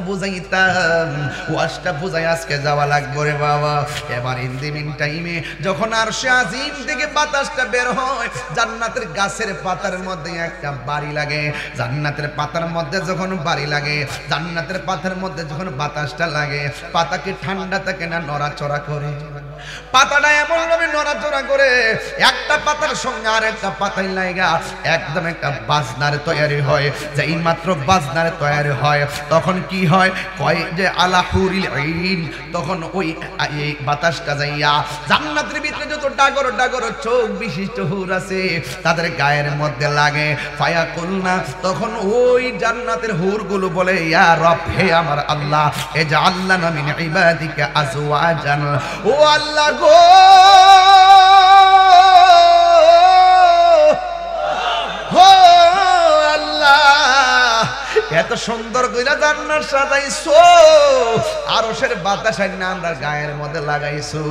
বুঝাইতাম, ওয়াজটা বুঝাই আজকে যাওয়া লাগবে রে বাবা। এবার ইন দি মিন টাইমে যখন আরশে আজিম থেকে বাতাসটা বের হয়, জান্নাতের গাছের পাতার মধ্যে একটা বাড়ি লাগে। জান্নাতের পাতার মধ্যে যখন বাড়ি লাগে, জান্নাতের পাতার মধ্যে যখন বাতাসটা লাগে, পাতাকে ঠান্ডা থাকে না নড়াচড়া করে? পাতাটা এমন ভাবে নড়াচড়া করে, একটা পাতার সঙ্গে আর একটা পাতায় লাগা একদম একটা বাজনার তৈরি হয়। যেই মাত্র বাজনার তৈরি হয়, তখন কি হয় কয় যে আলা হুরিল আইন, তখন ওই বাতাসটা যাইয়া জান্নাতের ভিতরে যত ডাগর ডাগর চোখ বিশিষ্ট হুর আছে তাদের গায়ের মধ্যে লাগে। ফায়াকুলনা, তখন ওই জান্নাতের হুরগুলো বলে, ইয়া রব, হে আমার আল্লাহ, এজআলনা মিন ইবাদিকা আজওয়াজান, ও আল্লাহ গো, হো আল্লাহ, এত সুন্দর কইরা জান্নাত সাজাইছো, আরশের বাতাস আইনা আমরা গায়ের মধ্যে লাগাইছো।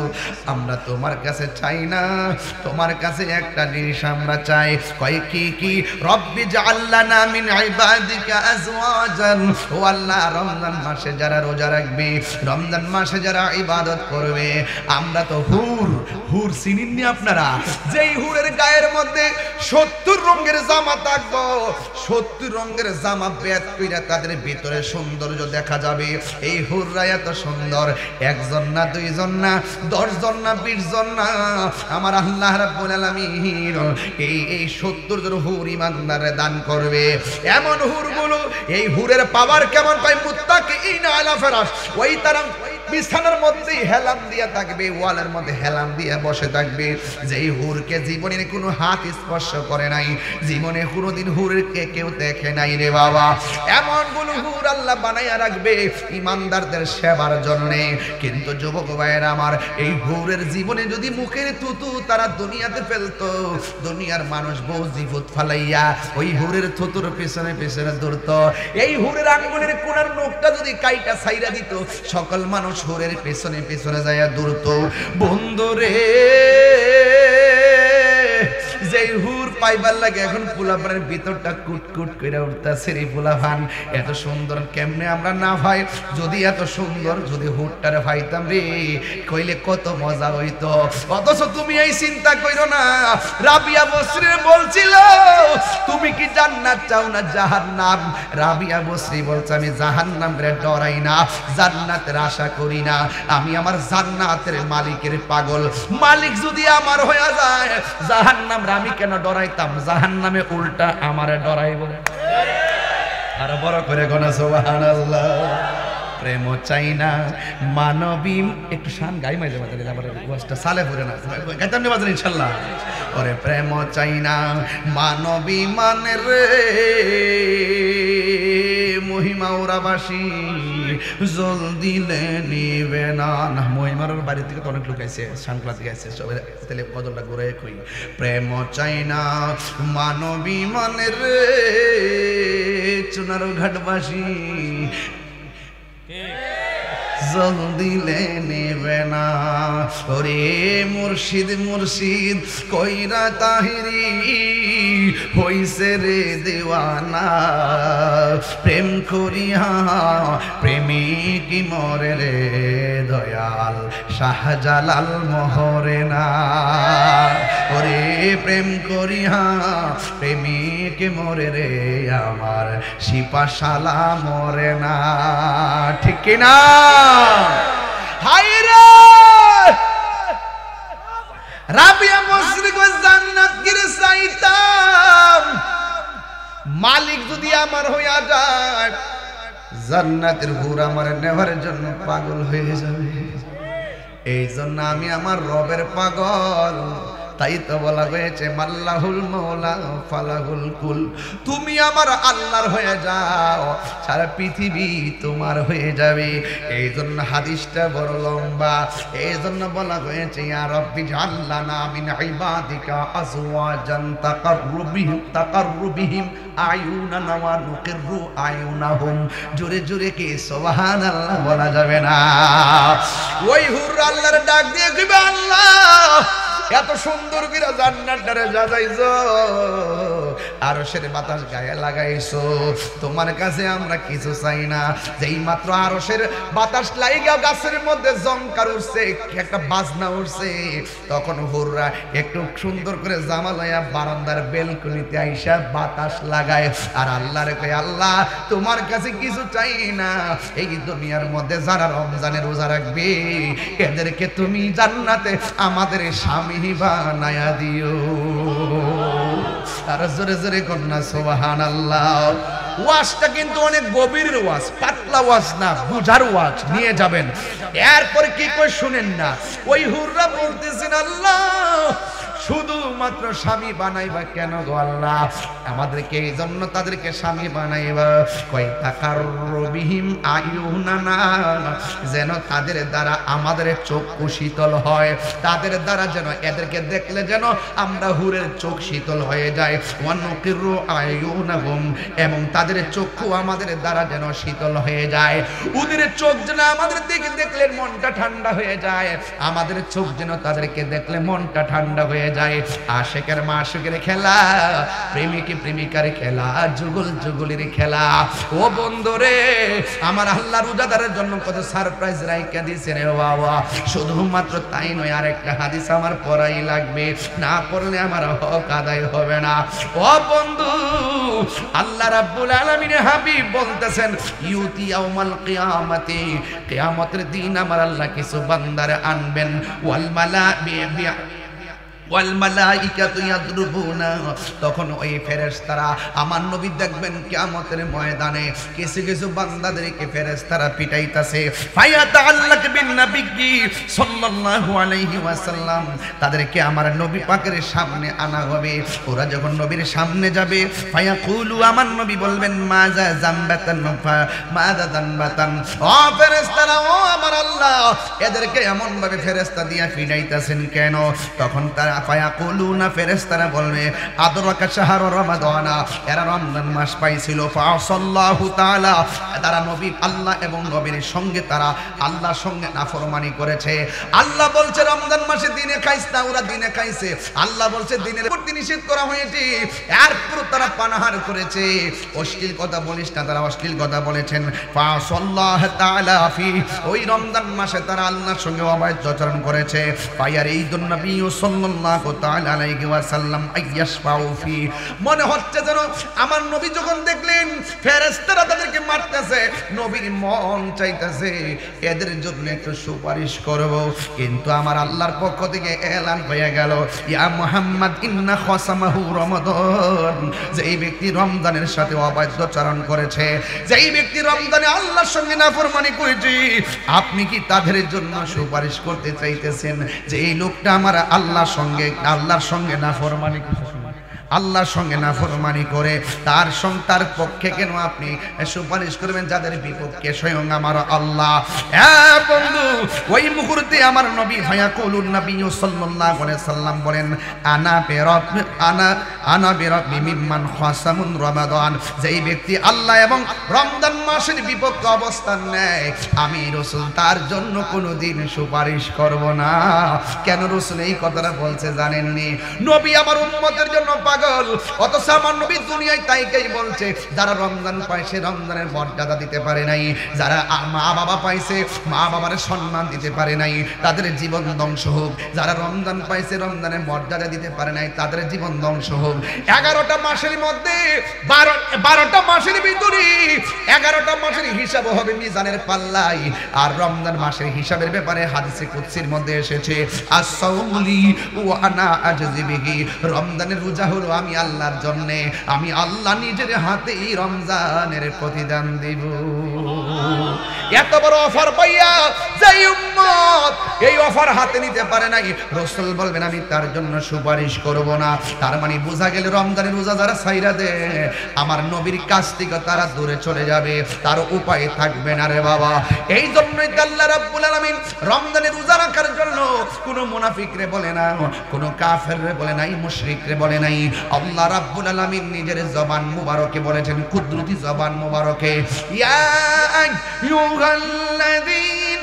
আমরা তোমার কাছে চাই না, তোমার কাছে একটা জিনিস আমরা চাই। কয় কি? কি? রব্বি জাআলনা মিন ইবাদিকা আজওয়াজান, ও আল্লাহ, রমজান মাসে যারা রোজা রাখবে, রমজান মাসে যারা ইবাদত করবে, আমরা তো হুর চিনেননি আপনারা? যেই হুরের গায়ের মধ্যে 70 রঙের জামা থাকবো, 70 রঙের জামা বেদ কইরা তাদের ভিতরে সৌন্দর্য দেখা যাবে। এই হুররা এত সুন্দর, একজন না, দুইজন না, 10 জন না, 20 জন না, আমার আল্লাহ রাব্বুল আলামিন এই 70 জন হুর ইমানদারে দান করবে। এমন হুরগুলো, এই হুরের পাওয়ার কেমন পায়? মুত্তাকিইনা আলা ফিরাশ, ওই তারা বিছানার মধ্যে হেলাম দিয়া থাকবে, ওয়ালের মধ্যে হেলাম দিয়া বসে থাকবে। যেই হুরকে জীবনের কোনো হাত স্পর্শ করে নাই, জীবনে কোনোদিন হুরকে কেউ দেখে নাই রে বাবা, এমন কোন হুর আল্লাহ বানাইয়া রাখবে ইমানদারদের সেবার জন্য। কিন্তু যুবক ভাইয়েরা আমার, এই হুরের জীবনে যদি মুখের থুতু তারা দুনিয়াতে ফেলতো, দুনিয়ার মানুষ বউ জিভুত ফালাইয়া ওই হুরের থুতুর পিছনে পিছনে দৌড়তো। এই হুরের আঙ্গুলের কোণার নখটা যদি কাইটা ছাইরা দিত, সকল মানুষ হুরের পেছনে পেছনে যাইয়া দৌড়তো। বন্ধুরে, যেই হুর পাইবার লাগে এখন পোলাপানের ভিতরটা কুটকুট করে উঠতেছে রে পোলাপান, এত সুন্দর কেমনে আমরা না ভাই? যদি এত সুন্দর যদি হুরটারে ভাইতাম রে, কইলে কত মজা হইতো। অথচ তুমি এই চিন্তা কইরো না। রাবিয়া বসরি বলছিল, তুমি কি জান্নাত চাও না জাহান্নাম? রাবিয়া বসরি বলছে, আমি জাহান্নামরে ডরাই না, জান্নাতের আশা করি না, আমি আমার জান্নাতের মালিকের পাগল। মালিক যদি আমার হয়ে যায়, জাহান্নাম আমি কেন ডরাইতাম? জাহান্নামে উল্টা আমারে ডরাইব। আর বড় করে গোনা সুবহানাল্লাহ। প্রেম চাই না মানবী, একটু শান গাই মাঝে মাঝে, আমার ওয়াজটা সালে পড়ে না, গাইতাম না বাজার ইনশাআল্লাহ। ওরে প্রেম চাই না মানবী মানের রে, মহিমা ওরাবাসী জল দিলে নিবে না। না, মহিমার বাড়ি থেকে তো অনেক লোক আছে, সানক্লাস গেছে, সবাই তাহলে কদলটা ঘুরে কই। প্রেম চাই না মানবী মানের রে, চুনার ঘাটবাসী জল দিলে নেবে না। ওরে মুর্শিদ মুর্শিদ কইরা তাহিরি হইছে রে দেওয়ানা, প্রেম করিয়া প্রেমিক মরে রে দয়াল শাহজালাল মহরে না। ওরে প্রেম করিয়া প্রেমিক মরে রে আমার সিপাশালা মরে না। ঠিক কিনা? হায়রে রাবিয়া বসরি কো জান্নাত গিরে চাইতাম, মালিক যদি আমার হইয়া যায়, জান্নাতের হুর আমার নেওয়ার জন্য পাগল হয়ে যাবে। এই জন্য আমি আমার রবের পাগল। তাই তো বলা হয়েছে মাল্লাহুল মৌলা ফালাহুল কুল, তুমি আমার আল্লাহর হয়ে যাও, সারা পৃথিবী তোমার হয়ে যাবে। এই জন্য হাদিসটা বড় লম্বা, এই জন্য বলা হয়েছে ইয়া রাব্বি জাআলনা মিন ইবাদিকা আজওয়াজান তাকাররুবিহিম আয়ুনানা ওয়া নুকিররু আয়ুনাহুম। জোরে জোরে কি সুবহানাল্লাহ বলা যাবে না? ওই হুর আল্লাহর ডাক দিয়ে কইবে, আল্লাহ এত সুন্দর করে জান্নাতটারে সাজাইছো, আরশের বাতাস গায়ে লাগাইছো, তোমার কাছে আমরা কিছু চাই না। যেই মাত্র আরশের বাতাস লাইগা গাছের মধ্যে জংকার উঠছে, একটা বাজনা উঠছে, তখন হুররা একটু সুন্দর করে জামা লইয়া বারান্দার বেলকনিতে আইসা বাতাস লাগায় আর আল্লাহরে কয়, আল্লাহ তোমার কাছে কিছু চাই না, এই দুনিয়ার মধ্যে যারা রমজানের রোজা রাখবে এদেরকে তুমি জান্নাতে আমাদের স্বামী বানায়া দিও। আর জোরে জোরে কন্যা সুবহানাল্লাহ। ওয়াজটা কিন্তু অনেক গভীর ওয়াজ, পাতলা ওয়াজ না, বুঝার ওয়াজ নিয়ে যাবেন। এরপরে কি কই শুনেন না, ওই হুররা বলতেছেন, আল্লাহ শুধুমাত্র স্বামী বানাইবা কেন গো আল্লাহ, আমাদেরকে এই জন্য তাদেরকে স্বামী বানাইবা কয় তাকাররুবিহিম আয়ুনানা, যেন তাদের দ্বারা আমাদের চক্ষু শীতল হয়, তাদের দ্বারা যেন এদেরকে দেখলে যেন আমরা হুরের চোখ শীতল হয়ে যায়। ওয়ানুকিরু আয়ুনাহুম, এবং তাদের চক্ষু আমাদের দ্বারা যেন শীতল হয়ে যায়, ওদের চোখ যেন আমাদের দিকে দেখলে মনটা ঠান্ডা হয়ে যায়, আমাদের চোখ যেন তাদেরকে দেখলে মনটা ঠান্ডা হয়ে যায়। আশিকের মাশিকের খেলা, প্রেমিক প্রেমিকার খেলা, যুগল যুগলের খেলা। ও বন্ধুরে, আমার আল্লাহ রোজাদারের জন্য কত সারপ্রাইজ রাইখা দিয়েছে রে বাবা। শুধুমাত্র তাই নয়, আরেকটা হাদিস আমার পড়াই লাগবে, না পড়লে আমার হক আদায় হবে না। ও বন্ধু, আল্লাহ রাব্বুল আলামিনের হাবিব বলতেছেন, ইউতি ইয়াউমাল কিয়ামতি, কিয়ামতের দিন আমার আল্লাহ কিছু বান্দার আনবেন, ওয়াল মালাইকাতু ইয়াদরুবুনা, তখন ওই ফেরেশতারা আমার নবী দেখবেন কিয়ামতের ময়দানে কিছু কিছু বান্দাদেরকে ফেরেশতারা পিটাইতাছে। ফায়াতাআল্লাক বিন নবী সাল্লাল্লাহু আলাইহি ওয়াসাল্লাম, তাদেরকে আমার নবী পাকের সামনে আনা হবে। ওরা যখন নবীর সামনে যাবে, ফায়াকুলু, আমার নবী বলবেন, মাজা জামবাতান মাজা জামবাতান, ও ফেরেশতারা, ও আমার আল্লাহ, এদেরকে এমন ভাবে ফেরেশতা দিয়া পিটাইতাছেন কেন? তখন তারা ফায়াকুলুনা, ফেরেশতারা বলবে, আদরাকা শাহর রমাদান, এরা রমজান মাস পাইছিল, ফাসাল্লাহু তাআলা, তারা নবী আল্লাহ এবং নবীর সঙ্গে তারা আল্লাহর সঙ্গে নাফরমানি করেছে। আল্লাহ বলছে রমজান মাসে দিনে খাইস না, ওরা দিনে খাইছে। আল্লাহ বলছে দিনের প্রতি নিষেধ করা হয়েছে, এরপর তারা পানাহার করেছে। অশ্লীল কথা বলিস না, তারা অশ্লীল কথা বলেছেন। ফাসাল্লাহু তাআলা ফি, ওই রমজান মাসে তারা আল্লাহর সঙ্গে অবাধ্য আচরণ করেছে। ফায়ার এই নবী সাল্লাল্লাহু তাআলা আলাইহি ওয়াসাল্লাম আইয়াশফাউ ফি, মনে হচ্ছে যেন আমার নবী যখন দেখলেন ফেরেশতারা তাদেরকে মারতেছে, নবীর মন চাইতেছে এদের জন্য একটু সুপারিশ করব, কিন্তু আমার আল্লাহর পক্ষ থেকে এলান হয়ে গেল, ইয়া মুহাম্মদ ইন্না খাসামাহু রমাদান, যেই ব্যক্তি রমজানের সাথে অবাধ্য আচরণ করেছে, যেই ব্যক্তি রমজানে আল্লাহর সঙ্গে নাফরমানি করেছে, আপনি কি তাদের জন্য সুপারিশ করতে চাইতেছেন যে এই লোকটা আমার আল্লাহর সঙ্গে নাফরমানি করেছে, আল্লাহর সঙ্গে নাফরমানি করে তার পক্ষে কেন আপনি সুপারিশ করবেন যাদের বিপক্ষে স্বয়ং আমার আল্লাহ? হ্যাঁ বন্ধু, ওই মুহূর্তে আমার নবী ফায়াকুলুন নবী সাল্লাল্লাহু আলাইহি সাল্লাম বলেন, আনা বিরাব্বি মিম্মান খাসামুন রমাদান, যেই ব্যক্তি আল্লাহ এবং রমজান মাসের বিপক্ষে অবস্থান নেয়, আমি রাসূল তার জন্য কোনোদিন সুপারিশ করব না। কেন রাসূল এই কথাটা বলছে জানেননি? নবী আমার উম্মতের জন্য পাগল, অথচ আমার নবী দুনিয়ায় তাইকেই বলছে, যারা রমজান পাইছে রমজানের মর্যাদা দিতে পারে নাই, যারা মা বাবা পাইছে মা বাবার সম্মান দিতে পারে নাই, তাদের জীবন ধ্বংস হোক। যারা রমজান পাইছে রমজানের মর্যাদা দিতে পারে নাই, তাদের জীবন ধ্বংস হোক। 11টা মাসের মধ্যে 12টা মাসের ভিতরে 11টা মাসের হিসাব হবে মিজানের পাল্লাই। আর রমজান মাসের হিসাবের ব্যাপারে হাদিসে কুদসির মধ্যে এসেছে, আস-সাওমুলি ওয়া আনা আজজি বিহি, রমজানের রোজা হলো আমি আল্লাহর জন্য, আমি আল্লাহ নিজের হাতেই রমজানের প্রতিদান দেব। এত বড় অফার পাইয়া যেই উম্মত এই অফার হাতে নিতে পারে নাই, রাসূল বলবেন আমি তার জন্য সুপারিশ করব না। তার মানে বোঝা গেল রমজানের রোজা যারা ছাইরা দেয় আমার নবীর কাছ থেকে তারা দূরে চলে যাবে, তার উপায় থাকবে না রে বাবা। এই জন্যই আল্লাহ রাব্বুল আলামিন রমজানের রোজা রাখার জন্য কোনো মুনাফিক রে বলে না, কোনো কাফের রে বলে নাই, মুশরিক রে বলে নাই, আল্লাহ রাব্বুল আলামিন নিজের জবান মুবারকে বলেছেন, কুদরতি জবান মুবারকে, ইয়া আইয়ুহাল্লাযীনা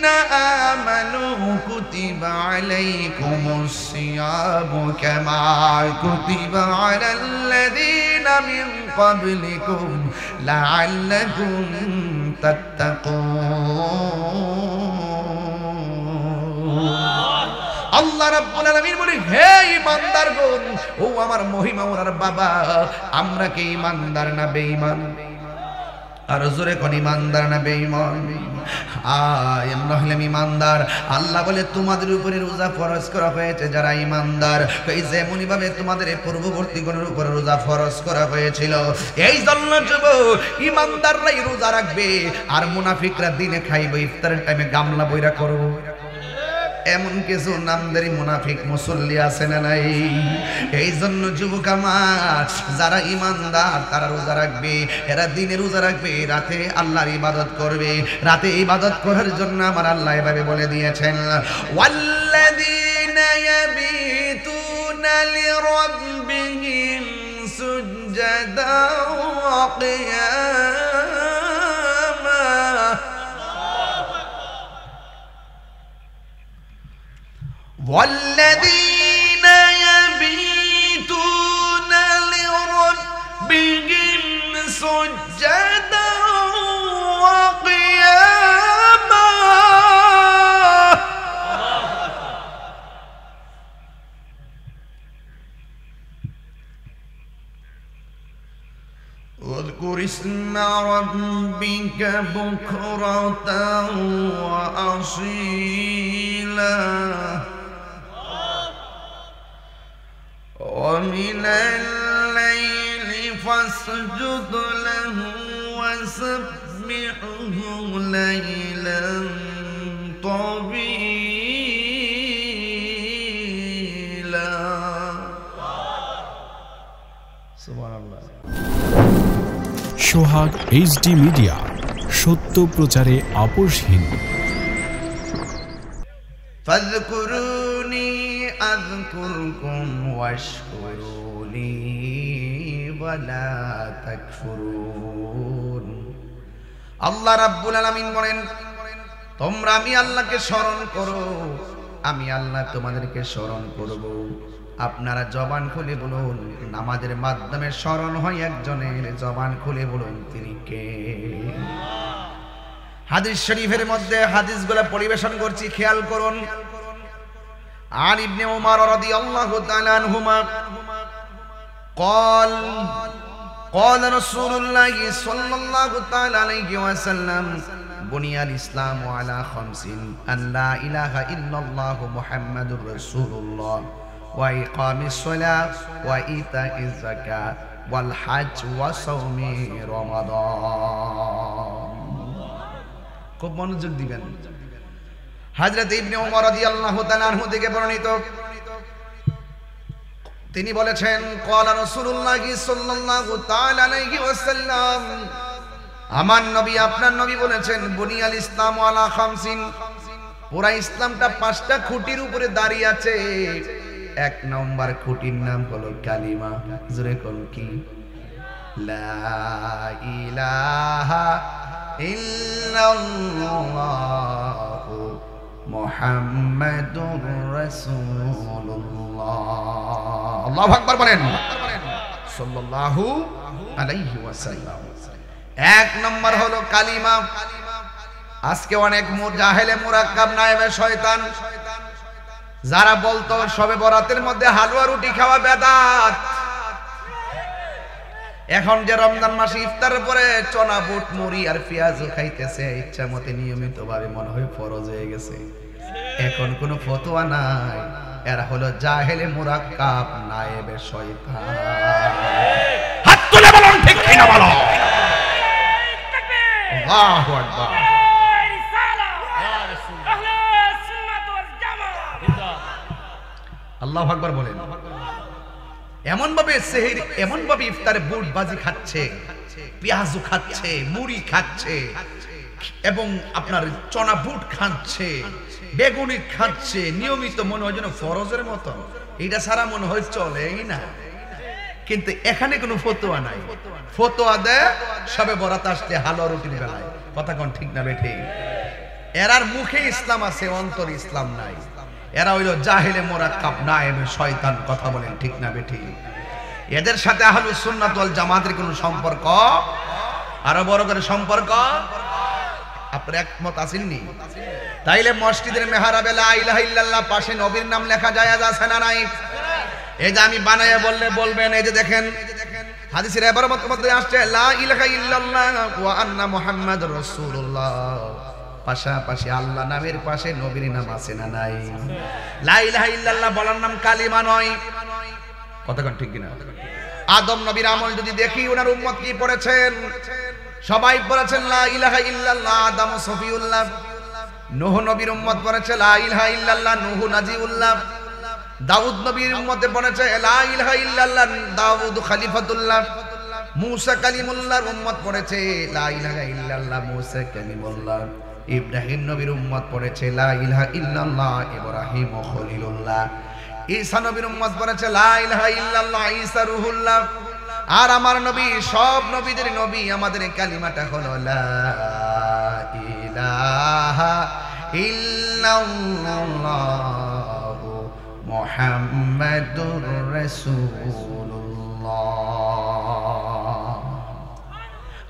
آمنوا كتب عليكم الصيام كما كتب على الذين من قبلكم لعلكم تتقون আল্লাহ রাব্বুল আলামিন বলে হে ঈমানদারগণ ও আমার মহিমা ওনার বাবা আমরা কি ঈমানদার না বেঈমান আর জোরে কোন ঈমানদার না বেঈমান আমরা হলাম ঈমানদার আল্লাহ বলে তোমাদের উপরে রোজা ফরজ করা হয়েছে যারা ঈমানদার এই যেমনি ভাবে তোমাদের পূর্ববর্তী গণের উপরে রোজা ফরজ করা হয়েছিল এই জন্য যুবক ঈমানদাররাই রোজা রাখবে আর মুনাফিকরা দিনে খাইবে ইফতারের টাইমে গামলা বইরা করবে এমন কিছু নামদারি মুনাফিক মুসল্লি আছে না নাই এই জন্য যুবক আমার যারা ঈমানদার তারা রোজা রাখবে এরা দিনে রোজা রাখবে রাতে আল্লাহর ইবাদত করবে রাতে ইবাদত করার জন্য আমার আল্লাহ এভাবে বলে দিয়েছেন ওয়াল্লাযীনা ইয়াবিতুনা লিরাব্বিহিম সুজদাও ওয়া কিয়ামা والذين يبيتون لربهم سجدا وقياما واذكر اسم ربك بكرة وأصيلا ومن الليل فاسجد له وسبحه ليلا طويلا سبحان الله সোহাগ এইচডি মিডিয়া সত্য প্রচারে আপোষহীন ফাযকুরুনি আযকুরকুম ওয়াশকুরুনি ওয়ালা তাকফুরুন আল্লাহ রাব্বুল আলামিন বলেন তোমরা আমি আল্লাহকে স্মরণ করো আমি আল্লাহ তোমাদেরকে স্মরণ করব আপনারা জবান খুলে বলুন নামাজের মাধ্যমে স্মরণ হয় একজনের জবান খুলে বলুন তিনি কে হাদিস শরীফের মধ্যে হাদিসগুলো পরিবেশন করছি খেয়াল করুন عن ابن عمر رضي الله تعالى عنهما قال رسول الله صلى الله تعالى عليه وسلم بني الإسلام على خمس أن لا إله إلا الله محمد رسول الله وإقام الصلاة وإيتاء الزكاة والحج وصوم رمضان খুব মনোযোগ দিবেন হযরত ইবনে ওমর রাদিয়াল্লাহু তাআলা আনহু থেকে বর্ণিত তিনি বলেছেন ক্বালা রাসূলুল্লাহ সাল্লাল্লাহু তাআলা আলাইহি ওয়াসাল্লাম আমার নবী আপনার নবী বলেছেন বুনিয়াল ইসলাম আলা খামসিন পুরা ইসলামটা পাঁচটা খুঁটির উপরে দাঁড়িয়ে আছে এক নম্বর খুঁটির নাম হলো কালিমা জোরে কোন কি লা ইলাহা ইল্লাল্লাহু মুহাম্মাদুর রাসূলুল্লাহ আল্লাহু আকবার বলেন সাল্লাল্লাহু আলাইহি ওয়াসাল্লাম এক নম্বর হলো কালিমা আজকে অনেক জাহেলে মুরাক্কাব নায়েবে শয়তান যারা বলতো শবে বরাতের মধ্যে হালুয়া রুটি খাওয়া বেদাত এখন যে রমজান মাসে ইফতারের পরে চনা বুট মুড়ি আর পেঁয়াজ খাইতেছে ইচ্ছা মতে নিয়মিত ভাবে মনে হয় ফরজ হয়ে গেছে এখন কোনো ফতোয়া নাই এরা হলো জাহেলে মুরাক্কাব নায়েবে শয়তান হাত তুলে বলুন ঠিক কি না বলো আল্লাহু আকবার আল্লাহু আকবার বলেন এমন ভাবে সেহরি এমন ভাবে ইফতারে বুট বাজি খাচ্ছে পেঁয়াজু খাচ্ছে মুড়ি খাচ্ছে এবং আপনার চনা বুট খাচ্ছে বেগুনি খাচ্ছে নিয়মিত মনে হয় যেন ফরজের মতো এটা সারা মনে হয় চলেই না কিন্তু এখানে কোনো ফতোয়া নাই ফতোয়া দেয় সবে বরাত আসলে হালুয়া রুটির বেলায় কথা কোন ঠিক না বেঠে এরার মুখে ইসলাম আছে, অন্তর ইসলাম নাই। এরা হইল জাহেলে মোরাক্কাব নায়েবে শয়তান। কথা বলেন ঠিক না বেঠিক? এদের সাথে আহলুস সুন্নাত ওয়াল জামাতের কোনো সম্পর্ক, আরো বড় করে সম্পর্ক আপনারা একমত আছেননি? তাইলে মসজিদের মেহরাবে লা ইলাহা ইল্লাল্লাহ পাশে নবীর নাম লেখা জায়েজ আছে না নাই? এই যে আমি বানায়া বললে বলবেন, এই যে দেখেন হাদিসের এবারে মধ্যে আসছে লা ইলাহা ইল্লাল্লাহ ওয়া আন্না মুহাম্মাদুর রাসূলুল্লাহ, পাশাপাশি আল্লাহ নামের পাশে নবীর নাম আছে না নাই? লা ইলাহা ইল্লাল্লাহ বলার নাম কালিমা নয়। কতক্ষণ ঠিক কিনা? আদম নবীর আমল যদি দেখি, ওনার উম্মত কি পড়েছেন? সবাই পড়েছেন লা ইলাহা ইল্লাল্লাহ আদম সফিউল্লাহ। নূহ নবীর উম্মত পড়েছে লা ইলাহা ইল্লাল্লাহ নূহ নাজিউল্লাহ। দাউদ নবীর উম্মতে পড়েছে লা ইলাহা ইল্লাল্লাহ দাউদ খলিফাতুল্লাহ। মূসা কালিমুল্লাহর উম্মত পড়েছে লা ইলাহা ইল্লাল্লাহ মূসা কালিমুল্লাহ। ইব্রাহিম নবীর উম্মত পড়েছে লা ইলাহা ইল্লাল্লাহ ইব্রাহিম খলিলুল্লাহ। ঈসা নবীর উম্মত পড়েছে লা ইলাহা ইল্লাল্লাহ ঈসা রুহুল্লাহ। আর আমার নবী, সব নবীদের নবী, আমাদের কালিমাটা হলো লা ইলাহা ইল্লাল্লাহ মুহাম্মাদুর রাসূলুল্লাহ।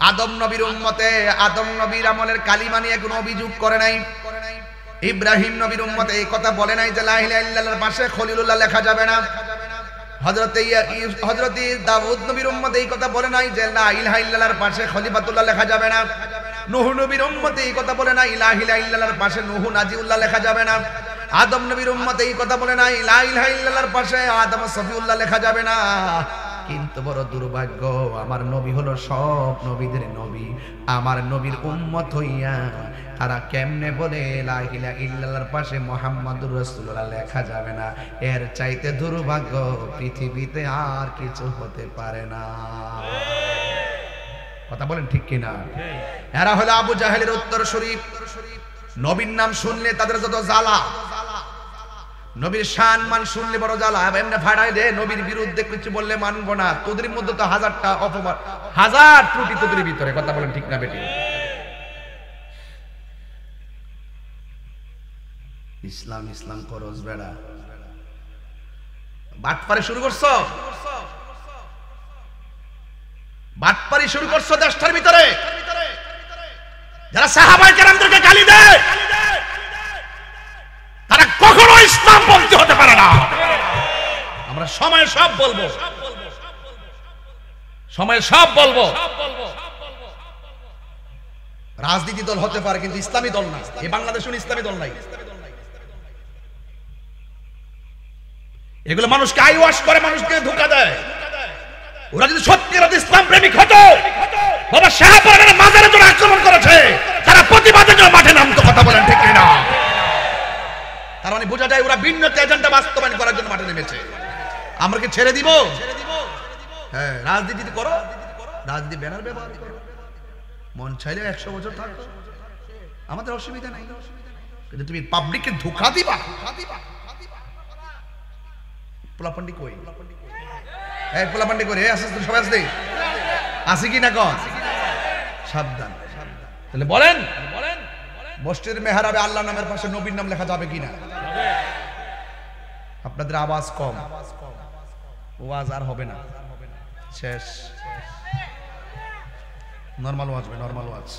আদম নবীর উম্মতে আদম নবীর আমলের কালিমা নিয়ে কোনো অভিযোগ করে নাই। ইব্রাহিম নবীর উম্মতে এই কথা বলে নাই যে লা ইলাহা ইল্লাল্লাহর পাশে খলিলুল্লাহ লেখা যাবে না। হযরত দাউদ নবীর উম্মতে এই কথা বলে নাই যে লা ইলাহা ইল্লাল্লাহর পাশে খলিফাতুল্লাহ লেখা যাবে না। নূহ নবীর উম্মতে এই কথা বলে নাই লা ইলাহা ইল্লাল্লাহর পাশে নূহ নাজিউল্লাহ লেখা যাবে না। আদম নবীর উম্মতে এই কথা বলে নাই লা ইলাহা ইল্লাল্লাহর পাশে আদম সফিউল্লাহ লেখা যাবে না। কিন্তু বড় দুর্ভাগ্য, আমার নবী হলো সব নবীদের নবী। আমার নবীর উম্মত হইয়া তারা কেমনে বলে লা ইলাহা ইল্লাল্লাহর পাশে মুহাম্মাদুর রাসূলুল্লাহ লেখা যাবে না? এর চাইতে দুর্ভাগ্য পৃথিবীতে আর কিছু হতে পারে না। কথা বলেন ঠিক কিনা? এরা হলো আবু জাহেলের উত্তরসূরি। নবীর নাম শুনলে তাদের যত জ্বালা, নবীর শান মান শুনলে বড় জ্বালা, এমনি ফাড়াই দে। নবীর বিরুদ্ধে কিছু বললে মানবো না। তোদের মধ্যে তো হাজারটা অপমান, হাজার ত্রুটি তোদের ভিতরে। কথা বলেন ঠিক না বেটি? ইসলাম ইসলাম করস বেড়া, বাটপারি শুরু করছো, বাটপারি শুরু করছো দেশটার ভিতরে। যারা সাহাবায়ে কেরামদেরকে গালি দেয় তারা কখনো ইসলাম পন্থী হতে পারে না। আমরা সময় সব বলবো, সময় সব বলবো। রাজনীতি দল হতে পারে কিন্তু ইসলামী দল না। এই বাংলাদেশে ইসলামী দল নাই। এগুলো মানুষকে আই ওয়াশ করে, মানুষকে ধোঁকা দেয়। ওরা যদি সত্যিকার ইসলাম প্রেমিক হতো, বাবা শাহপুরের মাজারে যারা আক্রমণ করেছে, তারা প্রতিবাদের জন্য মাঠে নামতো। কথা বলেন ঠিক না? তার মানে বোঝা যায় ওরা ভিন্ন এজেন্ডা বাস্তবায়ন করার জন্য মাঠে নেমেছে। আমরা কি ছেড়ে দিব? হ্যাঁ, রাজনীতি করো, রাজনীতি ব্যানার ব্যবহার করো, মন চাইলে 100 বছর থাকো, আমাদের অসুবিধা নাই। কিন্তু তুমি পাবলিককে ধোঁকা দিবা। পোলাপান্ডি কই? এই পোলাপান্ডি করে আসিস তো, সবাই আসছে আসি কি না? কন সাবধান। তাহলে বলেন, মসজিদের মেহরাবে আল্লাহ নামের পাশে নবীর নাম লেখা যাবে কিনা? আপনাদের আওয়াজ কম, ওয়াজ আর হবে না, শেষ। নরমাল ওয়াজ হবে, নরমাল ওয়াজ।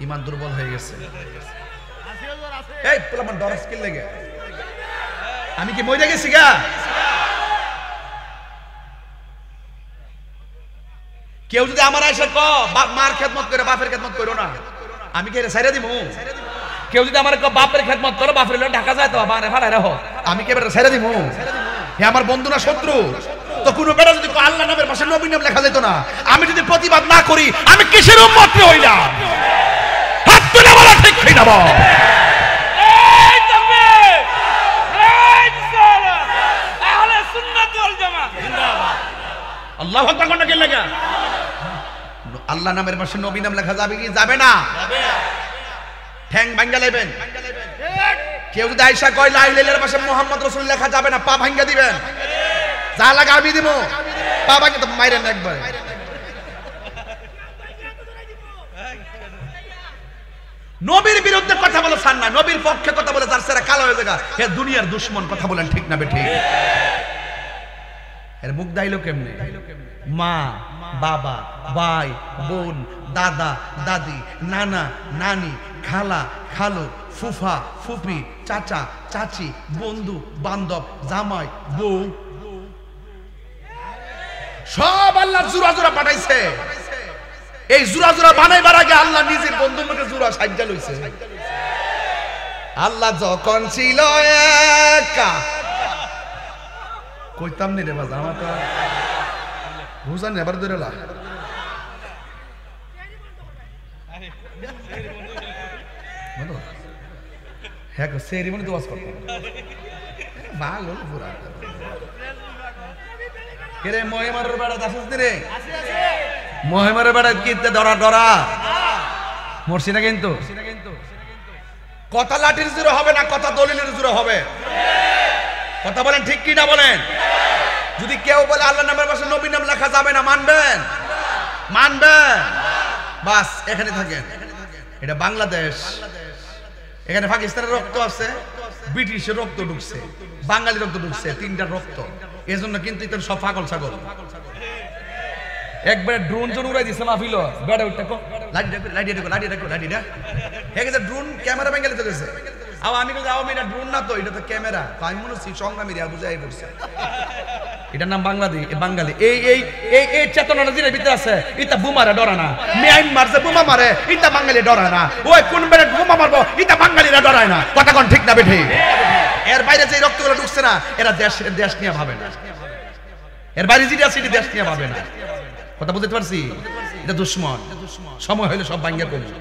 ইমান দুর্বল হয়ে গেছে। এই পোলাপান ডরাস কি লাগে? আমি কি মরে গেছি গা? কেউ যদি আমার এসে মার খেদমত করে বাপের খেদমত করো না, আমি কে সাইরা দিব? কেউ যদি আমার বাপের খেদমত করো, বাপের লোক ঢাকা যায় তো মানে ফাড়াই রাখো, আমি কে সাইরা দিব? হে আমার বন্ধু না শত্রু? তো কোনো বেটা যদি আল্লাহ নামের পাশে নবীর নাম লেখা যেত না, আমি যদি প্রতিবাদ না করি, আমি কিসের উম্মত হইলাম? হাত তুলে বলা ঠিক কি না? আল্লাহু আকবার কোনটা কে লেখা? আল্লাহ নামের পাশে নবী নাম লেখা যাবে কি যাবে না? ঠ্যাং ভাঙ্গা নেবেন। কেউ যদি আয়েশা কয় লা ইলাহা ইল্লাল্লাহর পাশে মুহাম্মদ রাসূল লেখা যাবে না, পা ভাঙ্গা দিবেন। যা লাগা আমি দিব, পা ভাঙ্গা তো মাইরেন একবারে। নবীর বিরুদ্ধে বলো সার না, নবীর পক্ষে কথা বলে তার সেরা কালো হয়ে যায়, হে দুনিয়ার দুশ্মন। কথা বলেন ঠিক না বেঠিক? এর মুখ দাইলো কেমনে? মা, বাবা, ভাই, বোন, দাদা, দাদি, নানা, নানি, খালা, খালু, ফুফা, ফুপি, চাচা, চাচি, বন্ধু, বান্ধব, জামাই, বউ, সব আল্লাহ জোড়া জোড়া পাঠাইছে। এই জোড়া জোড়া বানাইবার আগে আল্লাহ নিজের বন্ধুর মুখে জোড়া সাজ্জা লইছে। আল্লাহ যখন ছিল একা, কইতাম নি রে বাজা, আমার তো বুঝান এবার ধরে লা হ্যাঁ সেরিমনি তো ওয়াজ করতাম ভালো পুরা কেরে মহিমারের বেড়া আসিস রে, মহিমারের বেড়া কি ডরা ডরা মরছি না কিন্তু। কথা লাঠির জোরে হবে না, কথা দলিলের জোরে হবে। কথা বলেন ঠিক কি না বলেন? যদি কেউ বলে আল্লাহর নামের পাশে নবীর নাম লেখা যাবে না, মানবেন? মানবেন? বাস এখানে থাকেন। এটা বাংলাদেশ, এখানে পাকিস্তানের রক্ত আছে, ব্রিটিশের রক্ত ঢুকছে, বাঙালি রক্ত ঢুকছে, তিনটা রক্ত। এজন্য কিন্তু এটা সব পাগল ছাগল। একবারে ড্রোন জন উড়াই দিছে মাহফিল, বেড়া উঠতে কো লাডি দেখো লাডি দেখো লাডি দেখো লাডি না, হে গেছে ড্রোন ক্যামেরা বেঙ্গলে চলেছে। আও আমি কই যাও, এটা ড্রোন না তো, এটা তো ক্যামেরা। আমি মনে হচ্ছে সংগ্রামী রিয়া বুঝাই পড়ছে। এটার নাম বাংলাদেশ, বাঙালি। এই এই এই এই চেতনাটা যেটা ভিতরে আছে, এটা বুমারে ডরা না। মিয়ানমার যে বোমা মারে, এটা বাঙালি ডরায় না। ওই কোন বেড়ে বোমা মারবো, এটা বাঙালিরা ডরায় না। কথা কোন ঠিক না বেঠিক? এর বাইরে যে রক্তগুলো ঢুকছে না, এরা দেশ নিয়ে ভাবে না। এর বাইরে যেটা আছে, এটা দেশ নিয়ে ভাবে না। কথা বুঝতে পারছি? এটা দুশ্মন। সময় হইলে সব ভাঙ্গা করবে।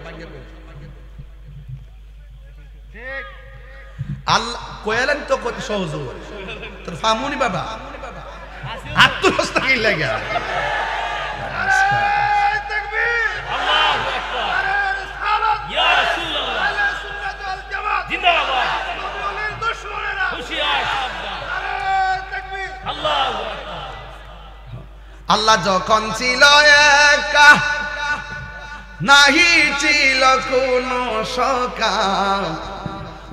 আল্লাহ কয়ালেন তো কত সহজ তোর ফামুনি বাবা আত্মহত্যা কি লাগে। আল্লাহ যখন ছিল একা, নাহি ছিল কোনো সকা,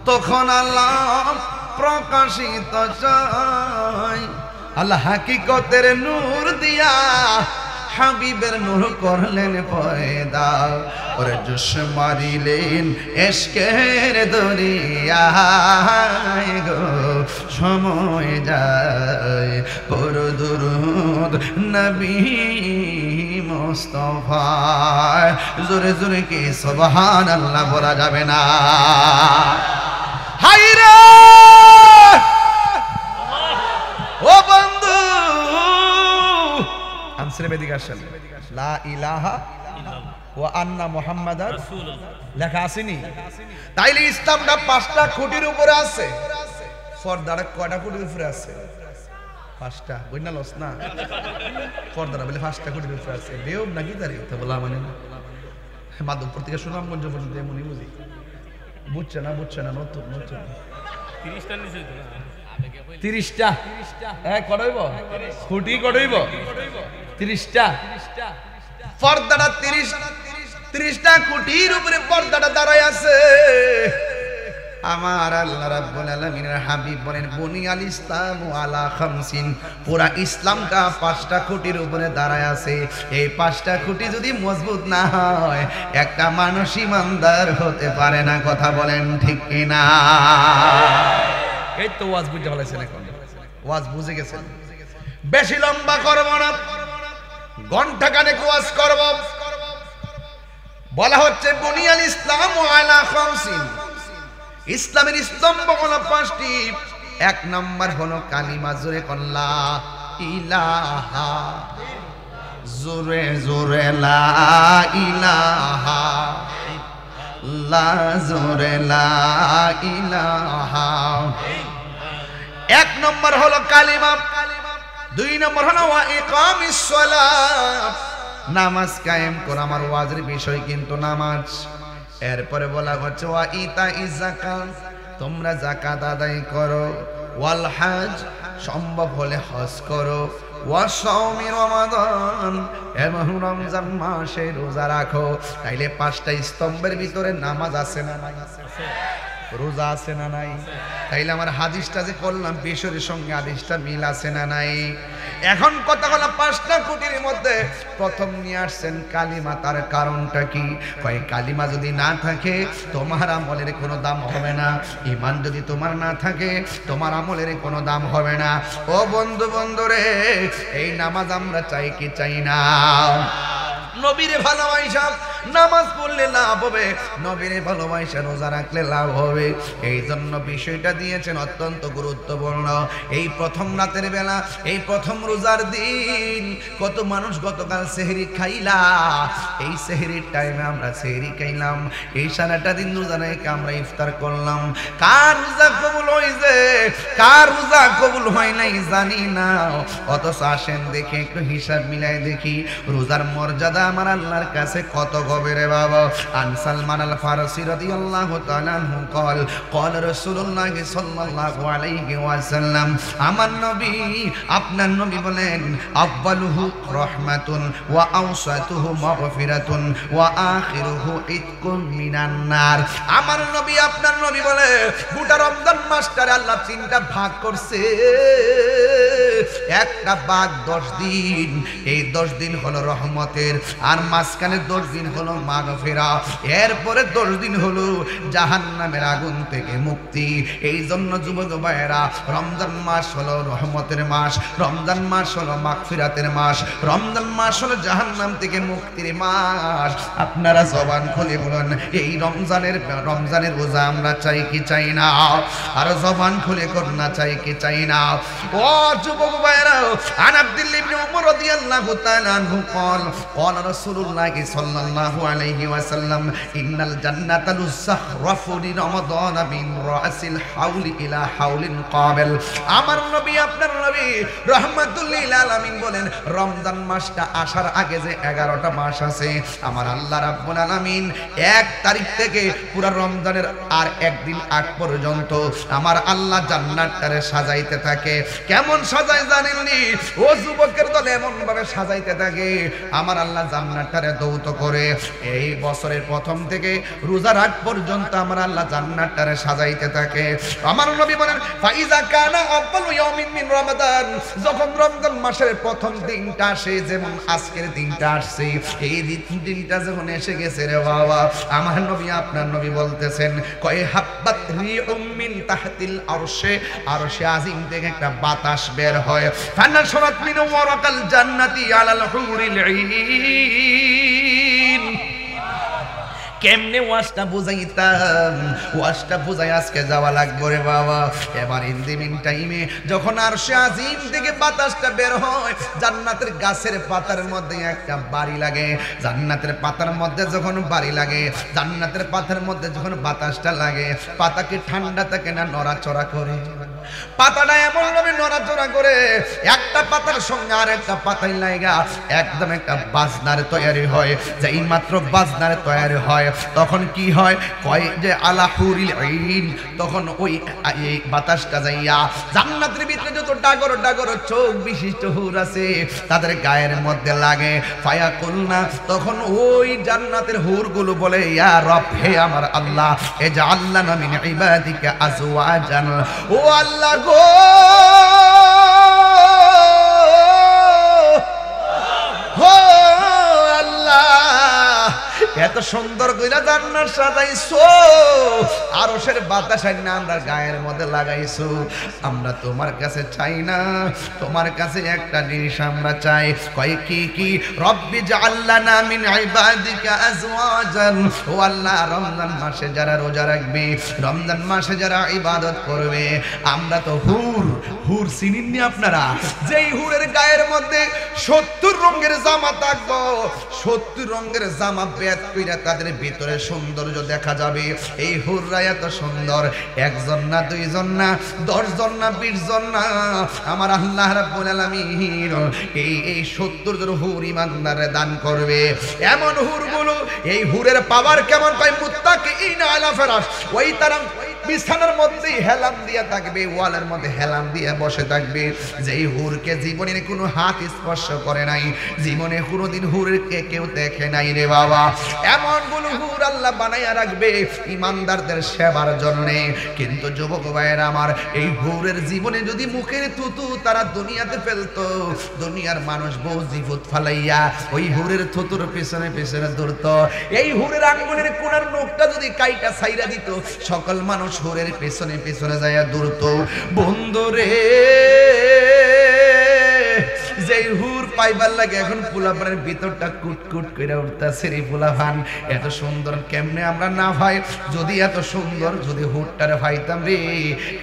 তখন আল্লাহ প্রকাশিত চাই। আল্লাহ হাকিকতের নূর দিয়া হাবিবের নূর করলেন পয়দা, ওরে জোশ মারিলেন এশকের দরিয়ায় গো। সময় যায় পড় দুরূদ নবী মুস্তাফায়, জোরে জোরে কি সুবহানাল্লাহ বলা যাবে না? হায়রে ও বন্ধু, আনসারে বেদিক আসেন। লা ইলাহা ওয়া আন্না মুহাম্মাদার রাসূলুল্লাহ লেখা আসেনি? তাইলে ইসলামটা 5টা খুঁটির উপরে আছে। পর্দাটা কয়টা খুঁটির উপরে আছে? 5টা। বইনা লস না, পর্দাটা বলে 5টা খুঁটির উপরে আছে। বেউব নাকি তারি কথা বলা মানে মাধবপুর থেকে সুনামগঞ্জ পর্যন্ত এমনই বুঝি। বুঝছে না নতুন 30টা নিচে 30টা কড়াইব খুঁটি কড়াইব 30টা পর্দাটা 30টা খুঁটির উপরে পর্দাটা দাঁড়ায় আছে। আমার আল্লাহ রাব্বুল আলামিনের হাবিব বলেন, বুনিয়াল ইসলামু আলা খামসিন, পুরা ইসলামটা 5টা খুঁটির উপরে দাঁড়ায় আছে। এই 5টা খুঁটি যদি মজবুত না হয়, একটা মানুষ ইমানদার হতে পারে না। কথা বলেন ঠিক কিনা? এই তো ওয়াজ বুঝতে পারছেন, এখন ওয়াজ বুঝে গেছেন। বেশি লম্বা করব না, ঘন্টা খানেক ওয়াজ করব। বলা হচ্ছে বুনিয়াল ইসলামু আলা খামসিন, ইসলামের স্তম্ভ হলো 5টি। 1 নম্বর হলো কালিমা, জোরে লা ইলাহা, জোরে জোরে লা ইলাহা, লা জোরে লা ইলাহা। 1 নম্বর হলো কালিমা। 2 নম্বর হলো ওয়া ইকামিস সালাত, নামাজ কায়েম করা। আমার ওয়াজের বিষয় কিন্তু নামাজ। এরপরে বলা হচ্ছে ওয়া ইতাইজ যাকাত, তোমরা যাকাত আদায় করো। ওয়াল হজ, সম্ভব হলে হজ করো। ওয়াসাওমি রমাদান, এবং রমজান মাসে রোজা রাখো। তাইলে 5টা স্তম্ভের ভিতরে নামাজ আছে না নাই? রোজা আছে না নাই? তাইলে আমার হাদিসটা যে করলাম বিষয়ের সঙ্গে হাদিসটা মিল আছে না নাই? এখন কথা হলো 5টা খুঁটির মধ্যে প্রথম নিয়ে আসছেন কালিমা। তার কারণটা কি? কয় কালিমা যদি না থাকে তোমার আমলের কোনো দাম হবে না। ঈমান যদি তোমার না থাকে তোমার আমলের কোনো দাম হবে না। ও বন্ধু বন্ধুরে, এই নামাজ আমরা চাই কি চাই না? নবীরে ভালোবাসা নামাজ পড়লে লাভ হবে, নবীরে ভালোবাসা রোজা রাখলে লাভ হবে। এই জন্য বিষয়টা দিয়েছেন অত্যন্ত গুরুত্বপূর্ণ। এই প্রথম রাতের বেলা, এই প্রথম রোজার দিন কত মানুষ গতকাল সেহরি খাইলা, এই সেহরির টাইমে আমরা সেহরি খাইলাম, এই সারাটা দিন রোজা রেখে আমরা ইফতার করলাম। কার রোজা কবুল হয়েছে, কার রোজা কবুল হয় নাই জানি না। অথচ আসেন দেখি একটু হিসাব মিলাই দেখি রোজার মর্যাদা আমার আল্লাহর কাছে কত গভীরে বাবা। আন সালমান আল ফারসি রাদিয়াল্লাহু তাআলা আনহু قال قال رسول الله সাল্লাল্লাহু আলাইহি ওয়াসাল্লাম, আমার নবী আপনার নবী বলেন, আউয়ালুহু রাহমাতুন ওয়া আওসাতুহু মাগফিরাতুন ওয়া আখিরুহু ইতকুম মিনান নার। আমার নবী আপনার নবী বলে গোটা রমজান মাসটারে আল্লাহ 3টা ভাগ করছে। একটা ভাগ 10 দিন, এই 10 দিন হলো রহমতের, আর মাঝখানে 10 দিন হলো মাগফিরা, এরপরে 10 দিন হলো জাহান্নামের আগুন থেকে মুক্তি। এই জন্য যুবক ভাইয়েরা, রমজান মাস হলো রহমতের মাস, রমজান মাস হলো মাগফিরাতের মাস, রমজান মাস হলো জাহান্নাম থেকে মুক্তির মাস। আপনারা জবান খুলে বলুন, এই রমজানের রোজা আমরা চাই কি চাই না? আর জবান খুলে করোনা চাই কি চাই না? ও যুবক ভাইয়েরা, আন আব্দুল্লাহ ইবনে উমর রাদিয়াল্লাহু তাআলা আনহু قال قال رسول الله صلى الله عليه وسلم ان الجنه تزخرف لرمضان من راس الحول الى حول قابل। আমার নবী আপনার নবী রাহমাতুল লিল আলামিন বলেন, রমজান মাসটা আসার আগে যে 11টা মাস আছে, আমার আল্লাহ রাব্বুল আলামিন 1 তারিখ থেকে পুরো রমজানের আর একদিন আগ পর্যন্ত আমার আল্লাহ জান্নাতটারে সাজাইতে থাকে। কেমন সাজায় জানেননি? ও যুবকের দল, এমন ভাবে সাজাইতে থাকে আমার আল্লাহ জান্নাতটারে দৌত করে। এই বছরের প্রথম থেকে রোজার আগ পর্যন্ত আমার আল্লাহ জান্নাতটারে সাজাইতে থাকে। আমার নবী বলেন, ফাইজা কানা আউয়ালু ইয়াউমিন মিন রমাদান, যখন রমজান মাসের প্রথম দিনটা আসে, যেমন আজকের দিনটা আসছে, এই দিনটা যখন এসে গেছে রে বাবা, আমার নবী আপনার নবী বলতেছেন, কয় হাব্বাত রিউম মিন তাহতিল আরশে, আরশে আজিম থেকে একটা বাতাস বের হয়, ফানাশরাত মিন ওয়ারাকাল জান্নাতি আলাল হুরিল ঈন। কেমনে ওয়াজটা বুঝাইতাম, ওয়াজটা বুঝাই আজকে যাওয়া লাগবে রে বাবা। এবার ইন দি মিন টাইমে যখন আরশে আজিম থেকে বাতাসটা বের হয়, জান্নাতের গাছের পাতার মধ্যে একটা বাড়ি লাগে, জান্নাতের পাতার মধ্যে যখন বাড়ি লাগে, জান্নাতের পাতার মধ্যে যখন বাতাসটা লাগে, পাতা কি ঠান্ডা থাকে না নড়াচড়া করে? পাতাটা এমন ভাবে নড়াচড়া করে, একটা পাতার সঙ্গে আর একটা পাতাই লাগা একদম একটা বাজনার তৈরি হয়। যেই মাত্র বাজনার তৈরি হয়, তখন কি হয়? কয় যে আলা হুরিল ঈন, তখন ওই বাতাসটা যাইয়া জান্নাতের ভিতরে যত ডাগর ডাগর চোখ বিশিষ্ট হুর আছে তাদের গায়ের মধ্যে লাগে। ফায়া কুলনা, তখন ওই জান্নাতের হুরগুলো বলে, ইয়া রব, হে আমার আল্লাহ, এজআলনা মিন ইবাদিকা আজওয়াজান, ও আল্লাহ গো, এত সুন্দর কইরা জান্নাত সাজাইছো, আরশের বাতাস আইনা আমরা গায়ের মধ্যে লাগাইছো। আমরা তোমার কাছে চাই না, তোমার কাছে একটা জিনিস আমরা চাই। কয় কি কি? রব্বি জাআলনা মিন ইবাদিকা আজওয়াজান, ও আল্লাহ, রমজান মাসে যারা রোজা রাখবে, রমজান মাসে যারা ইবাদত করবে, আমরা তো হুর চিনেননি আপনারা? যেই হুরের গায়ের মধ্যে 70 রঙের জামা থাকবো, 70 রঙের জামা বেদ কইরা তাদের ভিতরে সৌন্দর্য দেখা যাবে। এই হুররা এত সুন্দর, একজন না, দুইজন না, 10 জন না, 20 জন না, আমার আল্লাহ রাব্বুল আলামিন এই 70 জন হুর ইমানদারে দান করবে। এমন হুরগুলো, এই হুরের পাওয়ার কেমন? কয় মুত্তাকিইনা আলা ফিরাশ ওই তারা বিছানার মধ্যে হেলাম দিয়া থাকবে, ওয়ালের মধ্যে হেলাম দিয়া বসে থাকবে। যেই হুরকে জীবনের কোনো হাত স্পর্শ করে নাই, জীবনে কোনোদিন হুরকে কেউ দেখে নাই রে বাবা। এমন কোন হুর আল্লাহ বানাইয়া রাখবে ইমানদারদের সেবার জন্য। কিন্তু যুবক ভাইয়েরা আমার, এই হুরের জীবনে যদি মুখের থুতু তারা দুনিয়াতে ফেলতো, দুনিয়ার মানুষ বউ জিভুত ফালাইয়া ওই হুরের থুতুর পিছনে পিছনে দৌড়তো। এই হুরের আঙ্গুলের কোণার নখটা যদি কাইটা ছাইরা দিত, সকল মানুষ হুরের পিছনে পিছনে যাইয়া দৌড়তো। বন্ধুরে, যেই হুর পাইবার লাগে এখন পোলাপানের ভিতরটা কুটকুট করে উঠতেছে রে পোলাপান। এত সুন্দর কেমনে আমরা না ভাই? যদি এত সুন্দর যদি হুরটারে ভাইতাম রে,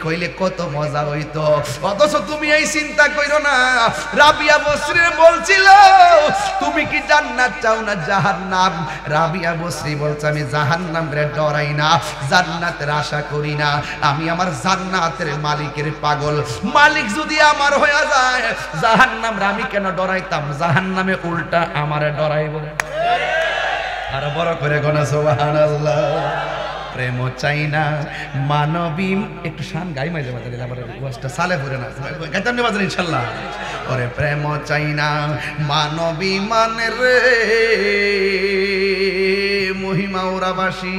কইলে কত মজা হইতো। অথচ তুমি এই চিন্তা কইরো না। রাবিয়া বসরি বলছিল, তুমি কি জান্নাত চাও না জাহান্নাম? রাবিয়া বসরি বলছে, আমি জাহান্নামের ডরাই না, জান্নাতের আশা করি না। আমি আমার জান্নাতের মালিকের পাগল। মালিক যদি আমার হয়ে যায়, জাহান্নাম আমি কেন ডরাইতাম? জাহান্নামে উল্টা আমারে ডরাইব। আর বড় করে গনা সুবহানাল্লাহ। প্রেম চাই না মানবী, একটু শান গাই মাঝে মাঝে, আবার ওয়াজটা সালে পড়ে না গাইতাম না বাজার ইনশাআল্লাহ। ওরে প্রেম চাই না মানবী মানের রে, মহিমা ওরাবাসী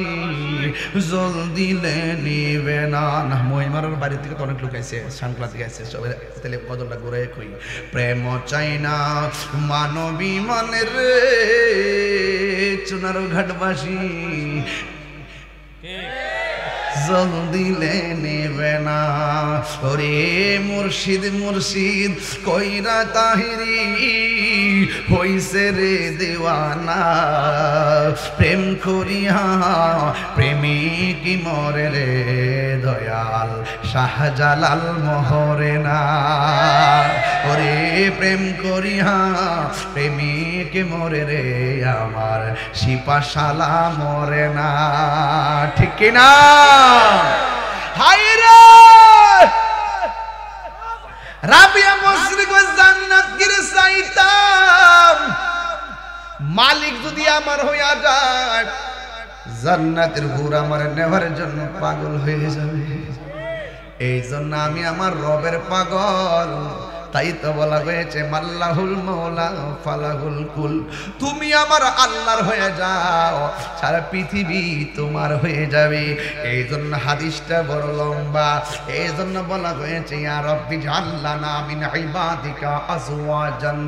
জল দিলে নিবে না। না, মহিমার বাড়ি থেকে তো অনেক লোক আইছে, শানক্লা থেকে আইছে, সবাই তাহলে কদলটা ঘুরে কই। প্রেম চাই না মানবী মানের রে, চুনার ঘাটবাসী জল দিলে নেবে না। ওরে মুর্শিদ মুর্শিদ কইরা তাহিরি হইছে রে দেওয়ানা, প্রেম করিয়া প্রেমিক মরে রে দয়াল শাহজালাল মহরে না। ওরে প্রেম করিয়া প্রেমিক মরে রে আমার সিপাশালা মরে না। ঠিক কিনা? হায়রে রাবিয়া বসরি কো জান্নাত গিরে চাইতাম, মালিক যদি আমার হইয়া যায়, জান্নাতের হুর আমার নেওয়ার জন্য পাগল হয়ে যাবে। এই জন্য আমি আমার রবের পাগল। তাই তো বলা হয়েছে মাল্লাহুল মাওলা ফালাহুল কুল। তুমি আমার আল্লাহর হয়ে যাও, সারা পৃথিবী তোমার হয়ে যাবে। এই জন্য হাদিসটা বড় লম্বা। এই জন্য বলা হয়েছে ইয়া রাব্বি জাল্লানা মিন ইবাদিকা আজওয়াজান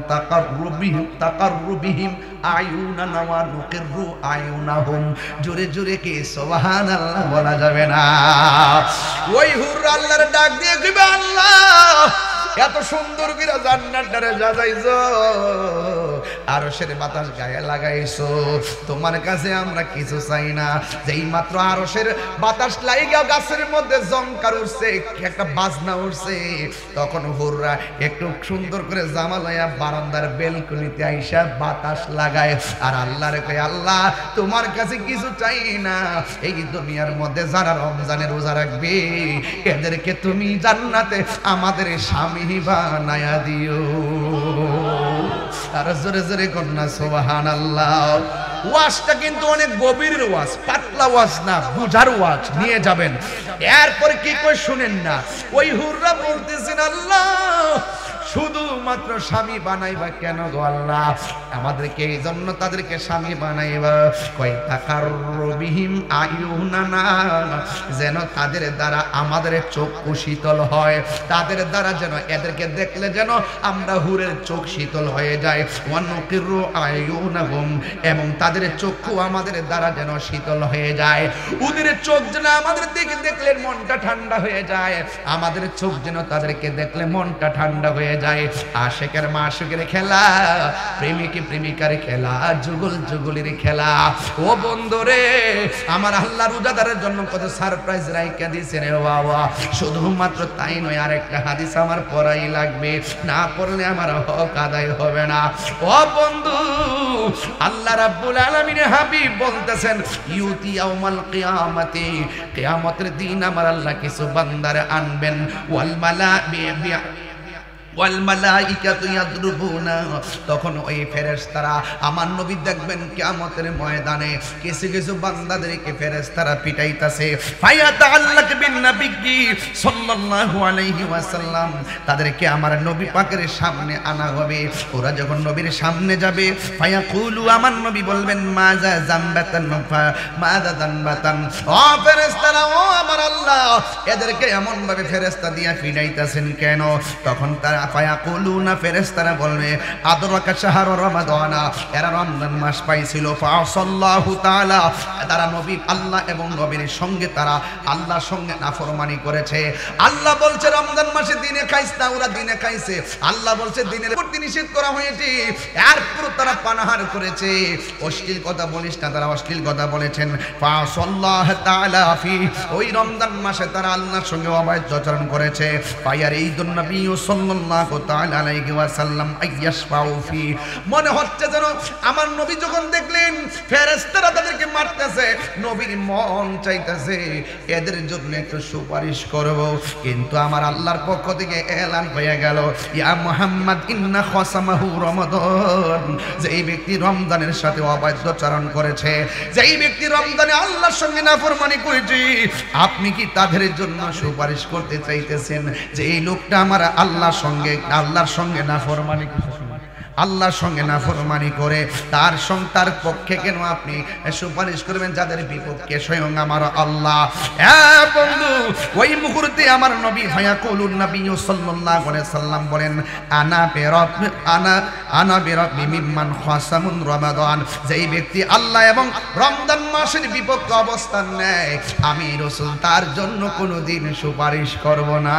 তাকাররুবিহিম আয়ুনানা ওয়া নুকিররু আয়ুনাহুম। জোরে জোরে কি সুবহানাল্লাহ বলা যাবে না? ওই হুর আল্লাহর ডাক দিয়ে কইবে, আল্লাহ এত সুন্দর করে জান্নাতটারে সাজাইছো, আরশের বাতাস গায়ে লাগাইছো, তোমার কাছে আমরা কিছু চাই না। যেই মাত্র আরশের বাতাস লাইগা গাছের মধ্যে জংকার উঠছে, একটা বাজনা উঠছে, তখন হুররা একটু সুন্দর করে জামা লইয়া বারান্দার বেলকনিতে আইসা বাতাস লাগায় আর আল্লাহরে কয়, আল্লাহ তোমার কাছে কিছু চাই না। এই দুনিয়ার মধ্যে যারা রমজানের রোজা রাখবে, এদেরকে তুমি জান্নাতে আমাদের স্বামী বানায়া দিও। আর জোরে জোরে কন্যা সুবহানাল্লাহ। ওয়াজটা কিন্তু অনেক গভীর ওয়াজ, পাতলা ওয়াজ না, বুঝার ওয়াজ নিয়ে যাবেন। এরপর কি কই শুনেন না, ওই হুররা বলতেছেন, আল্লাহ শুধুমাত্র স্বামী বানাইবা কেন গো আল্লাহ? আমাদেরকে এই জন্য তাদেরকে স্বামী বানাইবা, কয় তাকাররুবিহিম আয়ুনানা, যেন তাদের দ্বারা আমাদের চক্ষু শীতল হয়, তাদের দ্বারা যেন এদেরকে দেখলে যেন আমরা হুরের চোখ শীতল হয়ে যায়। ওয়া নুকিররু আয়ুনাহুম, এবং তাদের চক্ষু আমাদের দ্বারা যেন শীতল হয়ে যায়। ওদের চোখ যেন আমাদের দেখলে মনটা ঠান্ডা হয়ে যায়, আমাদের চোখ যেন তাদেরকে দেখলে মনটা ঠান্ডা হয়ে যায়। আশিকের মাশিকের খেলা, প্রেমিক প্রেমিকার খেলা, যুগল যুগলের খেলা। ও বন্ধুরে, আমার আল্লাহ রোজাদারের জন্য কত সারপ্রাইজ রাইখা দিয়েছেন রে বাবা। শুধুমাত্র তাই নয়, আরেকটা হাদিস আমার পড়াই লাগবে, না পড়লে আমার হক আদায় হবে না। ও বন্ধু, আল্লাহ রাব্বুল আলামিনের হাবিব বলতেছেন, ইউতি ইয়াউমাল কিয়ামতি, কিয়ামতের দিন আমার আল্লাহ কিছু বান্দারে আনবেন, ওয়াল মালাবি ওয়াল মালাইকাতু ইয়াদরুবুনা, তখন ওই ফেরেশতারা আমার নবী দেখবেন কিয়ামতের ময়দানে কিছু কিছু বান্দাদেরকে ফেরেশতারা পিটাইতাছে। ফায়াতাআল্লাক বিন নবী সাল্লাল্লাহু আলাইহি ওয়াসাল্লাম, তাদেরকে আমার নবী পাকের সামনে আনা হবে। ওরা যখন নবীর সামনে যাবে, ফায়াকুলু, আমার নবী বলবেন মাজা জামবাতান মাজা জামবাতান, ও ফেরেশতারা, ও আমার আল্লাহ, এদেরকে এমন ভাবে ফেরেশতা দিয়া পিটাইতাছেন কেন? তখন তারা ফায়াকুলুনা, ফেরেশতারা বলবে আদরাকা শাহরু রমাদানা, এরা রমজান মাস পাইছিল। ফাসাল্লাহু তাআলা, তারা নবী আল্লাহ এবং নবীর সঙ্গে তারা আল্লাহর সঙ্গে নাফরমানি করেছে। আল্লাহ বলছে রমজান মাসে দিনে খাইস না, ওরা দিনে খাইছে। আল্লাহ বলছে দিনের প্রতি নিষেধ করা হয়েছে, এরপর তারা পানাহার করেছে। অশ্লীল কথা বলিস না, তারা অশ্লীল কথা বলেছেন। ফাসাল্লাহু তাআলা ফি, ওই রমজান মাসে তারা আল্লাহর সঙ্গে অবাধ্য আচরণ করেছে। ফায়ার ঈদুন নবী সাল্লাল্লাহু তাআলা আলাইহি ওয়াসাল্লাম আইয়াশফাউ ফি, মনে হচ্ছে যেন আমার নবী যখন দেখলেন ফেরেশতারা তাদেরকে মারতেছে, নবীর মন চাইতেছে এদের জন্য একটু সুপারিশ করব। কিন্তু আমার আল্লাহর পক্ষ থেকে এলান হয়ে গেল, ইয়া মুহাম্মদ ইন্না খাসামাহু রমাদান, যেই ব্যক্তি রমজানের সাথে অবাধ্য আচরণ করেছে, যেই ব্যক্তি রমজানে আল্লাহর সঙ্গে নাফরমানি করেছে, আপনি কি তাদের জন্য সুপারিশ করতে চাইতেছেন যে এই লোকটা আমার আল্লাহর সঙ্গে নাফরমানি করেছে, আল্লাহর সঙ্গে নাফরমানি করে তার পক্ষে কেন আপনি সুপারিশ করবেন যাদের বিপক্ষে স্বয়ং আমার আল্লাহ? বন্ধু, ওই মুহূর্তে আমার নবী ফায়াকুলুন নবী সাল্লাল্লাহু আলাইহি সাল্লাম বলেন আনা বিরাব্বি মিম্মান খাসামুন রমাদান, যেই ব্যক্তি আল্লাহ এবং রমজান মাসের বিপক্ষে অবস্থান নেয়, আমি রাসূল তার জন্য কোনোদিন সুপারিশ করব না।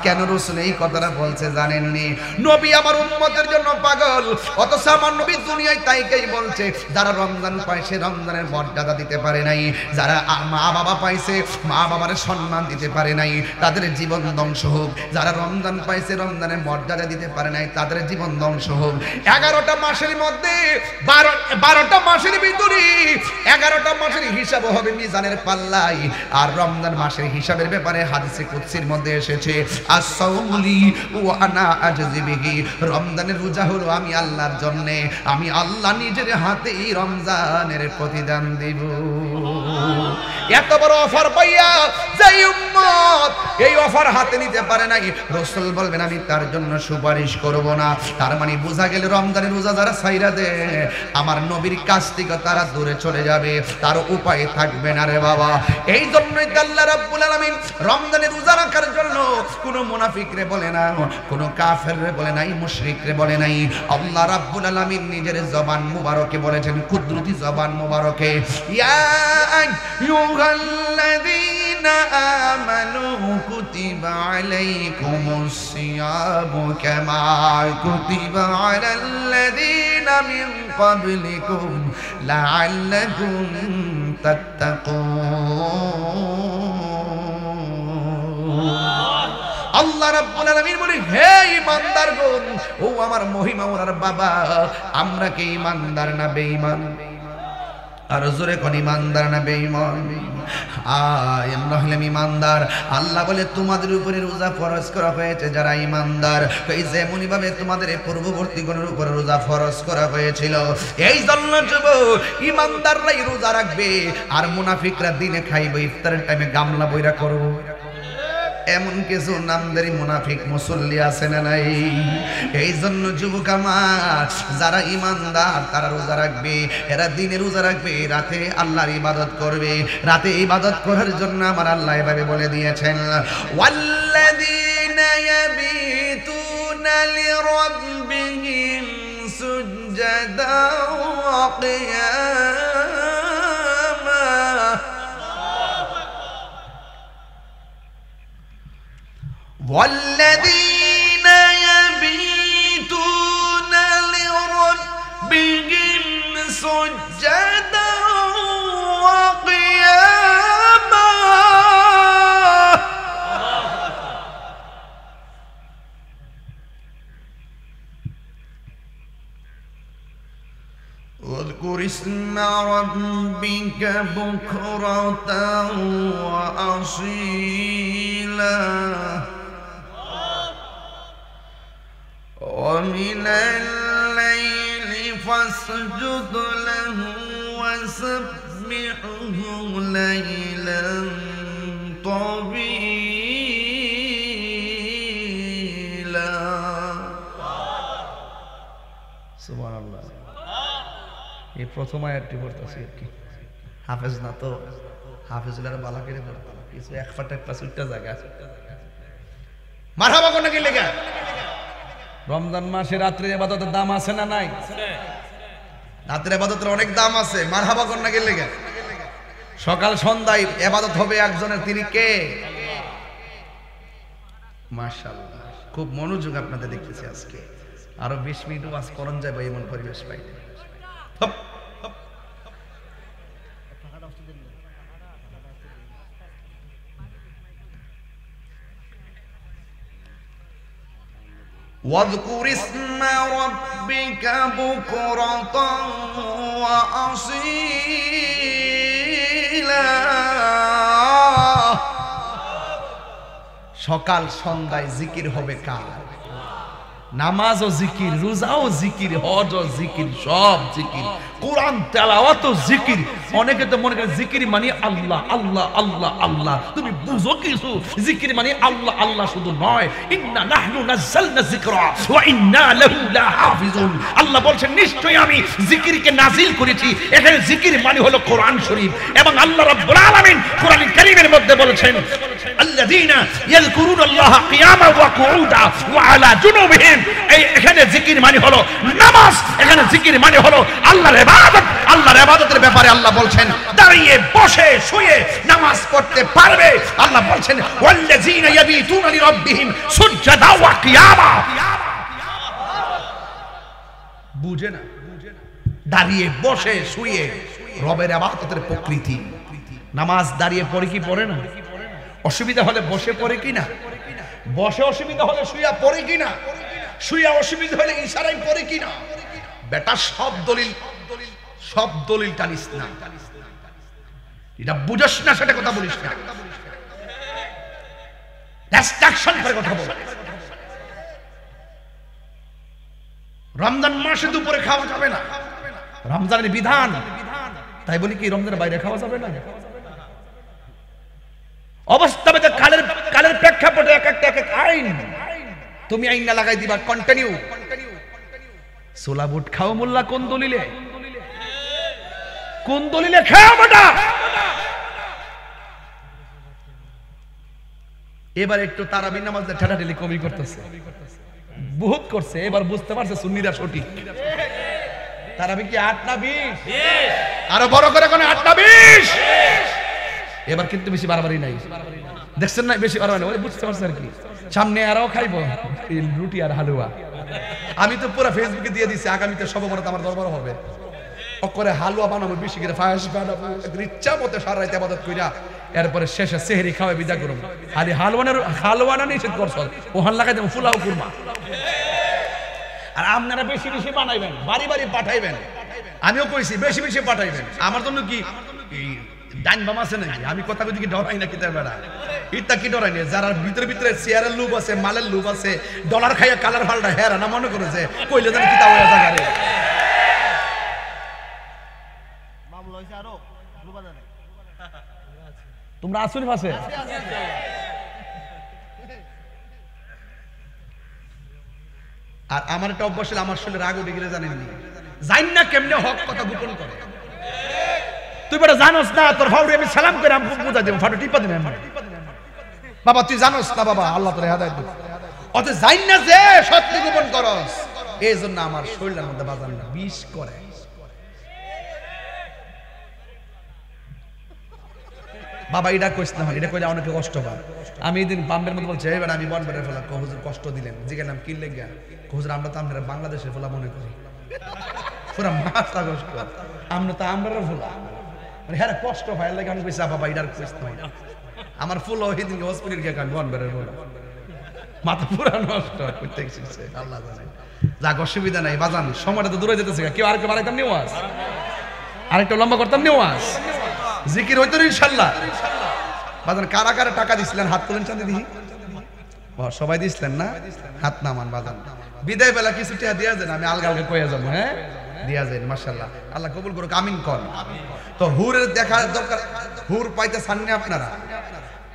কেন রাসূল এই কথাটা বলছে জানেননি? নবী আমার উম্মতের জন্য পাগল, অথচ আমার নবী দুনিয়ায় তাইকেই বলছে যারা রমজান পাইছে রমজানের মর্যাদা দিতে পারে নাই, যারা মা বাবা পাইছে মা বাবার সম্মান দিতে পারে নাই, তাদের জীবন ধ্বংস হোক। যারা রমজান পাইছে রমজানের মর্যাদা দিতে পারে নাই, তাদের জীবন ধ্বংস হোক। 11টা মাসের মধ্যে 12টা মাসের ভিতরে 11টা মাসের হিসাব হবে মিজানের পাল্লাই। আর রমজান মাসের হিসাবের ব্যাপারে হাদিসে কুদসির মধ্যে এসেছে, আস-সাওমুলি ওয়া আনা আজজি বিহি, রমজানের রোজা হলো আমি আল্লাহর জন্য, আমি আল্লাহ নিজের হাতেই রমজানের প্রতিদান দিব। এত বড় অফার পাইয়া যেই উম্মত এই অফার হাতে নিতে পারে নাই, রাসূল বলবেন আমি তার জন্য সুপারিশ করব না। তার মানে বোঝা গেল রমজানের রোজা যারা ছাইরা দেয় আমার নবীর কাছ থেকে তারা দূরে চলে যাবে, তার উপায় থাকবে না রে বাবা। এই জন্যই আল্লাহ রাব্বুল আলামিন রমজানের রোজা রাখার জন্য কোনো মুনাফিকরে বলে না, কোনো কাফেররে বলে নাই, মুশরিকরে বলে নাই। আল্লাহ রাব্বুল আলামিন নিজের জবান মুবারকে বলেছেন, কুদরতি জবান মুবারকে, ইয়া আইয়ুহাল্লাযীনা আমানু কুতিবা আলাইকুমুস সিয়ামু কামা কুতিবা আলাল্লাযীনা মিন ক্বাবলিকুম লাআল্লাকুম তাত্তাকুন। আল্লাহ রাব্বুল আলামিন বলে, হে ঈমানদারগণ, ও আমার মহিমা ওনার বাবা, আমরা কি ঈমানদার না বেঈমান? আর জোরে কোন ঈমানদার না বেঈমান? আমরা হলাম ঈমানদার। আল্লাহ বলে তোমাদের উপরে রোজা ফরজ করা হয়েছে যারা ঈমানদার, এই যেমনি ভাবে তোমাদের পূর্ববর্তী গণের উপরে রোজা ফরজ করা হয়েছিল। এই জন্য যুবক ঈমানদাররাই রোজা রাখবে, আর মুনাফিকরা দিনে খাইবে, ইফতারের টাইমে গামলা বইরা করবো। এমন কিছু নামদারি মুনাফিক মুসল্লি আছে না নাই? এই জন্য যুবক আমার, যারা ঈমানদার তারা রোজা রাখবে, এরা দিনে রোজা রাখবে, রাতে আল্লাহর ইবাদত করবে। রাতে ইবাদত করার জন্য আমার আল্লাহ এভাবে বলে দিয়েছেন, ওয়াল্লাযীনা ইয়াবিতুনা লিরাব্বিহিম সুজদাও ওয়া কিয়ামা, والذين يبيتون لربهم سجدا وقياما. واذكر اسم ربك بكرة وأصيلا ومن الليل فاسجد له وسبحه ليلا طويلا সুবহানাল্লাহ। এই প্রথম আয়াতটি পড়তেছি আর কি, হাফেজ না তো, হাফেজুল্লাহ বালা করে পড়তাম, কিছু এক ফাটা একটা সুটটা জায়গা মারহাবা কোন কি লেখা। রমজান মাসে রাত্রির ইবাদতের দাম আছে না নাই? রাত্রির ইবাদতের অনেক দাম আছে। মারহাবা কোন কি লেখা। সকাল সন্ধ্যায় ইবাদত হবে একজনের, তিনি কে? মাশাআল্লাহ, খুব মনোযোগ আপনাদের দেখতেছি আজকে। আরো 20 মিনিট ওয়াজ করন যাবে এমন পরিবেশ পাই। واذكر اسم ربك بكرة وأصيلا। সকাল সন্ধ্যায় জিকির হবে কার? নামাজও জিকির, রোজাও জিকির, হজও জিকির, সব জিকির, কোরআন তেলাওয়াতও জিকির। অনেকে তো মনে করে জিকির মানে আল্লাহ আল্লাহ আল্লাহ আল্লাহ। তুমি বুঝো কিছু? জিকির মানে আল্লাহ আল্লাহ শুধু নয়, ইন্না নাহনু নাযালনা যিকরা ওয়া ইন্না লাহু লাহাফিজুন। আল্লাহ বলছেন নিশ্চয়ই আমি জিকিরকে নাজিল করেছি। এখানে জিকির মানে হলো কোরআন শরীফ। এবং আল্লাহ রাব্বুল আলামিন কোরআন কারীমের মধ্যে বলেছেন আল্লাযীনা ইয়াযকুরুনাল্লাহা কিয়ামান ওয়া কুউদা ওয়া আলা জুনুবিহিম। এখানে জিকির মানে হলো নামাজ, এখানে জিকির মানে হলো আল্লাহর ইবাদত। আল্লাহর ইবাদতের ব্যাপারে আল্লাহ বলছেন দাঁড়িয়ে বসে শুয়ে নামাজ পড়তে পারবে। আল্লাহ বলছেন ওয়াল্লাযীনা ইয়াবিতুনা লিরাব্বিহিম সুজদা ওয়া কিয়ামা। বুঝে না? দাঁড়িয়ে বসে শুয়ে রবের ইবাদতের প্রকৃতি। নামাজ দাঁড়িয়ে পড়ে কি পড়ে না? অসুবিধা হলে বসে পড়ে কি না? বসে অসুবিধা হলে শুয়া পড়ে কি না? শুয়া অসুবিধা হলে ইশারায় পড়ে কি না? বেটা সব দলিল টানিস না। এটা বুঝস না সেটা কথা বলিস না। রেস্ট্রিকশন করে কথা বল। রমজান মাসে দুপুরে খাওয়া যাবে না, রমজানের বিধান। তাই বলি কি রমজানের বাইরে খাওয়া যাবে না? অবস্থা বেদে কালের প্রেক্ষাপটে এক একটা আইন তুমি আইন না লাগাই দিবা। কন্টিনিউ। সোলা বুট খাও মোল্লা কোন দলিলে? কোন দলিলে খাও বেটা? এবার একটু তারাবি নামাজে ঠাটাঠাটি কমি করতেছে, বহুত করছে। এবার বুঝতে পারছে সুন্নিরা সঠিক। তারাবি কি 8 না 20? আরো বড় করে কোন 8 না 20? এবার কিন্তু বেশি বাড়াবাড়ি নাই, দেখছেন না? বেশি বাড়াবাড়ি ওই বুঝতে পারছেন আর কি। সামনে আরও খাইবো রুটি আর হালুয়া। আমি তো পুরো ফেসবুকে দিয়ে দিছি, আগামীতে সব বড় আমার দরবার হবে। করে হালুয়া বানাবো, বেশি করে পায়েস বানাবো, ইচ্ছা মতো সারা রাত ইবাদত কইরা এরপরে শেষে সেহরি খাওয়াই বিদা করুম। খালি হালুয়ানা নিষেধ করছ, ওহান লাগাই দেবো ফুলাও কুরমা। আর আপনারা বেশি বেশি বানাইবেন, বাড়ি বাড়ি পাঠাইবেন। আমিও কইছি বেশি বেশি পাঠাইবেন। আমার জন্য কি ডাইন বাম আছে নাকি? আমি কথা কই কি ডরাই না? কি তার বেড়া ইটা কি ডরাই না? যারা ভিতরে ভিতরে চেয়ারের লোভ আছে, মালের লোভ আছে, ডলার খাইয়া কালার ফালটা হেরা না মনে করেছে কইলে জানি কিতা হয়ে জায়গারে। তোমরা আসুন পাশে। আর আমার একটা অভ্যাস, আমার শরীরে রাগ উঠে গেলে জানেননি, জান না কেমনে হক কথা গোপন করে। তুই বেটা জানোস না, তোর ফাউরি আমি সালাম করে আমি বুঝা দেব, ফাটো টিপা দেব। বাবা তুই জানোস না, বাবা আল্লাহ তোর হেদায়েত দেব। অত জান না যে সত্য গোপন করস, এই জন্য আমার শরীরের মধ্যে বাজান না বিষ করে। বাবা এটা কইস না, এটা কইলে অনেকে কষ্ট পায়। আমি এদিন বাম্বের মধ্যে বলছি এবার আমি বনবের ফেলা হুজুর কষ্ট দিলেন, জিজ্ঞেস নাম কি লেগে হুজুর আমরা তো আমরা বাংলাদেশের ফেলা মনে করি, পুরা মাথা কষ্ট। আমরা তো আমরা ফোলা মানে হ্যাঁ কষ্ট হয় লাগে। আমি কইছি বাবা এটার কইস না, আমার ফুল ওইদিন হসপিটাল গিয়ে আমি বনবের ফেলা মাথা পুরা নষ্ট করতে গেছে। আল্লাহ জানে, যাক অসুবিধা নাই বাজান, সময়টা তো দূরে যেতেছে। কেউ আর কেউ বাড়াইতাম নিও আস, আরেকটা লম্বা করতাম নিও আস, জিকির হইতো ইনশাল্লাহ। বাজান কারা কারা টাকা দিছিলেন হাত তুলেন চাঁদে দিহি? সবাই দিছিলেন না? হাত নামান বাজান। বিদায় বেলা কিছু টিয়া দিয়া যান, আমি আলগা আলগা কইয়া যাবো। হ্যাঁ দিয়া যান, মাশাআল্লাহ, আল্লাহ কবুল করুক, আমিন কর। তো হুরের দেখা দরকার, হুর পাইতে চাননি আপনারা?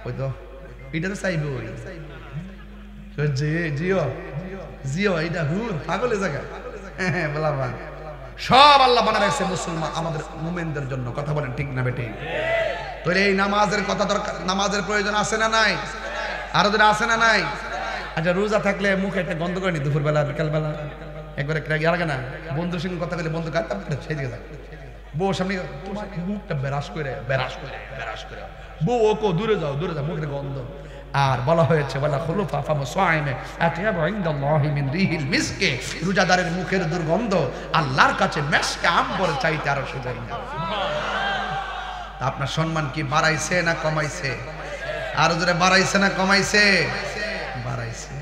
ওই তো এটা তো চাইবে, ওই জিও জিও এটা হুর পাগলের জায়গা। হ্যাঁ বলাবা সব আল্লাহ বানা রাখছে মুসলমান আমাদের মুমিনদের জন্য। কথা বলেন ঠিক না বেটি? তো এই নামাজের কথা দরকার, নামাজের প্রয়োজন আছে না নাই? আরো দিন আছে না নাই? আচ্ছা রোজা থাকলে মুখে একটা গন্ধ করে নি, দুপুরবেলা বিকালবেলা একবার একটা লাগে না, বন্ধুর সঙ্গে কথা বলে বন্ধু গায়ে সেই দিকে যায়, বউ সামনে মুখটা বেরাস করে বেরাস করে বেরাস করে, বউ ওকো দূরে যাও দূরে যাও, মুখের গন্ধ। আর বলা হয়েছে বলা খুলুফা ফামু সাইমে আতিয়াবু ইনদাল্লাহি মিন রিহিল মিসকে, রোজাদারের মুখের দুর্গন্ধ আল্লাহর কাছে মেশকে আম্বরের চাইতে আরো সুগন্ধ। আপনার সম্মান কি বাড়াইছে না কমাইছে? আরো জোরে বাড়াইছে না কমাইছে? বাড়াইছে।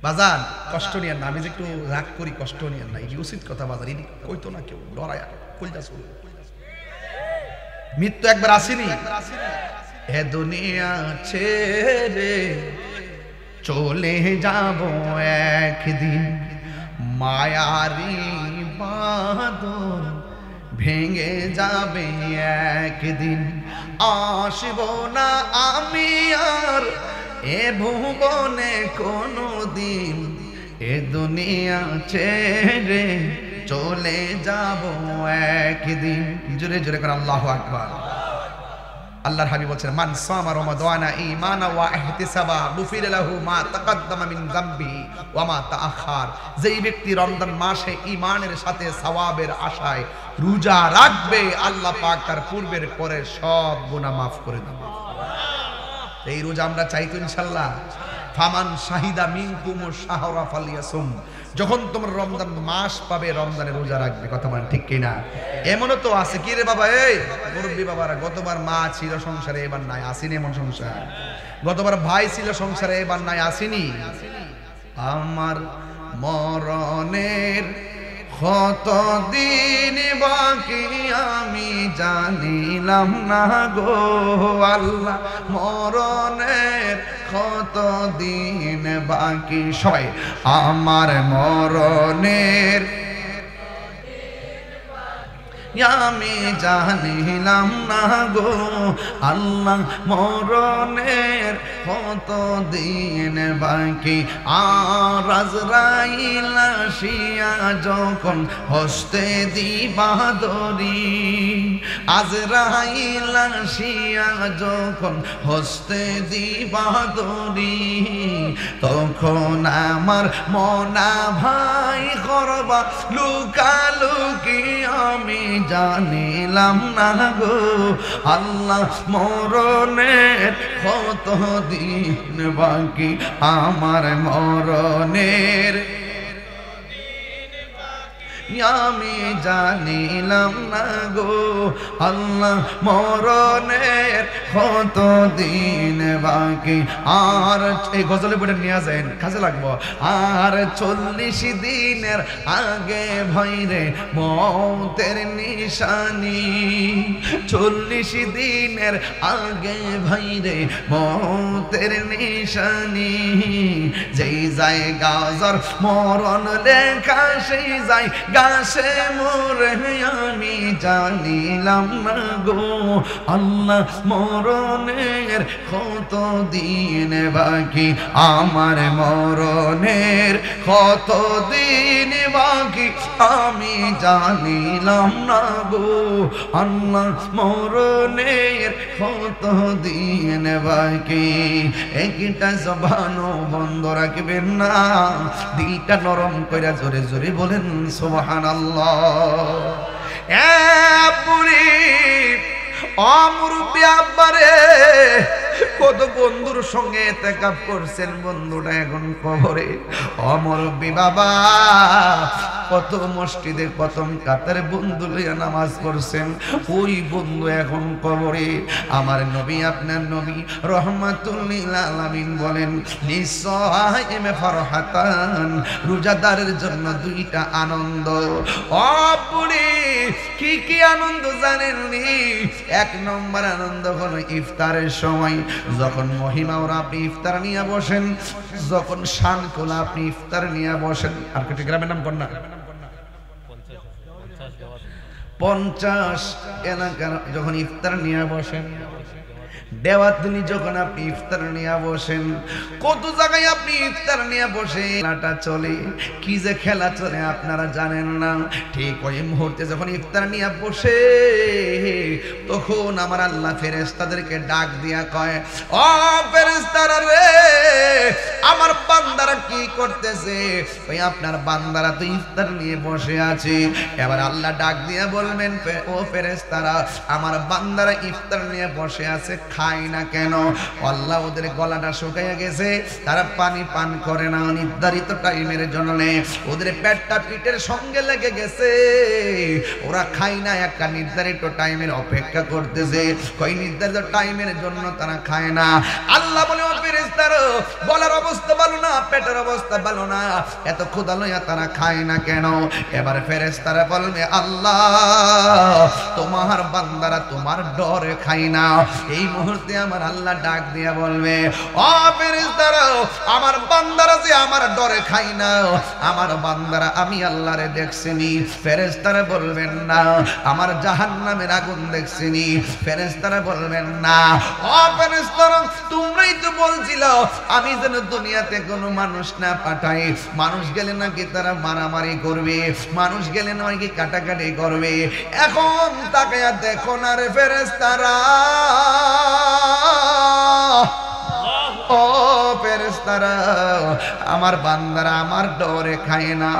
বাজান কষ্ট নিয়েন না, আমি যে একটু রাগ করি, কষ্ট নিয়েন না, এই উচিত কথা বাজার, এটি কইতো না কেউ, ডরায় কইতা শুরু। মৃত্যু একবার আসেনি, এ দুনিয়া ছেড়ে চলে যাব একদিন, মায়ারি বাঁধন ভেঙে যাবে একদিন, আসব না আমি আর এ ভুবনে কোনো দিন, এ দুনিয়া ছেড়ে চলে যাব একদিন। জোরে জোরে করে আল্লাহু আকবার। আল্লাহর হাবিব বলেন মান সামা রমাদানা ঈমানা ওয়া ইহতিসাবা গুফিরা লাহু মা তাকাদ্দামা মিন যামবিহি ওয়া মা তাআখার। যেই ব্যক্তি রমজান মাসে ঈমানের সাথে সওয়াবের আশায় রোজা রাখবে, আল্লাহ পাক তার পূর্বের পরে সব গুনাহ maaf করে দিবেন। এই রোজা আমরা চাই তো ইনশাআল্লাহ। ফামান শাহিদা মিনকুমুশ শাহরা ফালিয়াসুম, যখন তোমার রমজান মাস পাবে রমজানে রোজা রাখবে। কথা বলেন ঠিক কিনা? এমনও তো আছে কি রে বাবা, এই মুরব্বী বাবারা, গতবার মা ছিল সংসারে এবার নাই, আসেনি এমন সংসার। গতবার ভাই ছিল সংসারে এবার নাই, আসেনি। আমার মরণের কতদিন বাকি আমি জানিলাম না গো আল্লাহ, মরণের কতদিন বাকি। সবাই আমার মরণের আমি জানিলাম না গো আল্লাহ, মরণের কতদিন বাকি। আর আজরাইল আসিয়া যখন হস্তে দিবা দড়ি, আজরাইল আসিয়া যখন হস্তে দিবা দড়ি, তখন আমার মনা ভাই করবা লুকালুকি আমি জানিলাম না গো আল্লাহ, মরণের কতদিন বাকি। আমার মরণের আমি জানিলাম না গো আল্লাহ, মরণের কতদিন বাকি। আর এই গজলে বলে নিয়ে যান, কাজে লাগবো। আর 40 দিনের আগে ভাইরে মৌতের নিশানি, 40 দিনের আগে ভাইরে মৌতের নিশানি। যেই যায় গাজর মরণ লেখা, সেই যায় গাছে মোরে আমি জানিলাম না গো আল্লাহ, মরণের কতদিন বাকি। আমার মরণের কতদিন বাকি আমি জানিলাম না গো আল্লাহ, মরণের কতদিন বাকি। একটা জবানও বন্ধ রাখবেন না, দিলটা নরম কইরা জোরে জোরে বলেন সুবহানাল্লাহ। এ বুড়ি অমুরব্বি আব্বারে, কত বন্ধুর সঙ্গে এতেকাফ করছেন, বন্ধুটা এখন কবরে। অমুরব্বি বাবা কত মসজিদে প্রথম কাতারে বন্ধু লইয়া নামাজ পড়ছেন, ওই বন্ধু এখন কবরে। আমার নবী আপনার নবী রহমাতুল লিল আলামিন বলেন, লিসাইমে ফারহাতান, রোজাদারের জন্য দুইটা আনন্দ। ও বুড়ি, কি কি আনন্দ জানেননি? এক নম্বর আনন্দ হলো ইফতারের সময়, যখন মহিমা ওরা আপনি ইফতার নিয়ে বসেন, যখন শান কোলা আপনি ইফতার নিয়ে বসেন। আর কেটে গ্রামের নাম কন্যা 50 এলাকার যখন ইফতার নিয়ে বসেন, দেওয়াতনি যখন আপনি ইফতার নিয়ে বসেন, কত জায়গায় আপনি ইফতার নিয়ে বসে খেলাটা চলে, কি যে খেলা চলে আপনারা জানেন না। ঠিক ওই মুহূর্তে যখন ইফতার নিয়ে বসে, তখন আমার আল্লাহ ফেরেশতাদেরকে ডাক দিয়া কয়, ও ফেরেশতারা রে, আমার বান্দারা কি করতেছে? ওই আপনার বান্দারা তো ইফতার নিয়ে বসে আছে। এবার আল্লাহ ডাক দিয়া বলবেন, ও ফেরেশতারা, আমার বান্দারা ইফতার নিয়ে বসে আছে, খায় না কেন? আল্লাহ ওদের গলাটা শুকাইয়া গেছে, তারা পানি পান করে না নির্ধারিত টাইমের জন্য, ওদের পেটটা পিঠের সঙ্গে লেগে গেছে, ওরা খায় না, একটা নির্ধারিত টাইমের অপেক্ষা করতেছে, কই নির্ধারিত টাইমের জন্য তারা খায় না। আল্লাহ বলে, ও ফেরেশতারা, গলার অবস্থা ভালো না, পেটের অবস্থা ভালো না, এত ক্ষুধা লইয়া তারা খায় না কেন? এবার ফেরেশতারা বলবে, আল্লাহ তোমার বান্দারা তোমার ডরে খায় না। এই মুহূর্তে আমার আল্লাহ ডাক দিয়া বলবে, ও ফেরেশতারা, আমার বান্দারা যে আমার ডরে খায় না, আমার বান্দারা আমি আল্লাহরে দেখছিনি। ফেরেশতারা বলবেন না, আমার জাহান্নামের আগুন দেখছিনি। ফেরেশতারা বলবেন না, ও ফেরেশতারা, তোমরাই তো বলছিল আমি যেন দুনিয়াতে কোনো মানুষ না পাঠাই, মানুষ গেলে নাকি তারা মারামারি করবে, মানুষ গেলে নাকি কাটাকাটি করবে। এখন তাকায়া দেখো না রে ফেরেশতারা, ও ফেরেশতারা, আমার বান্দারা আমার ডরে খায় না,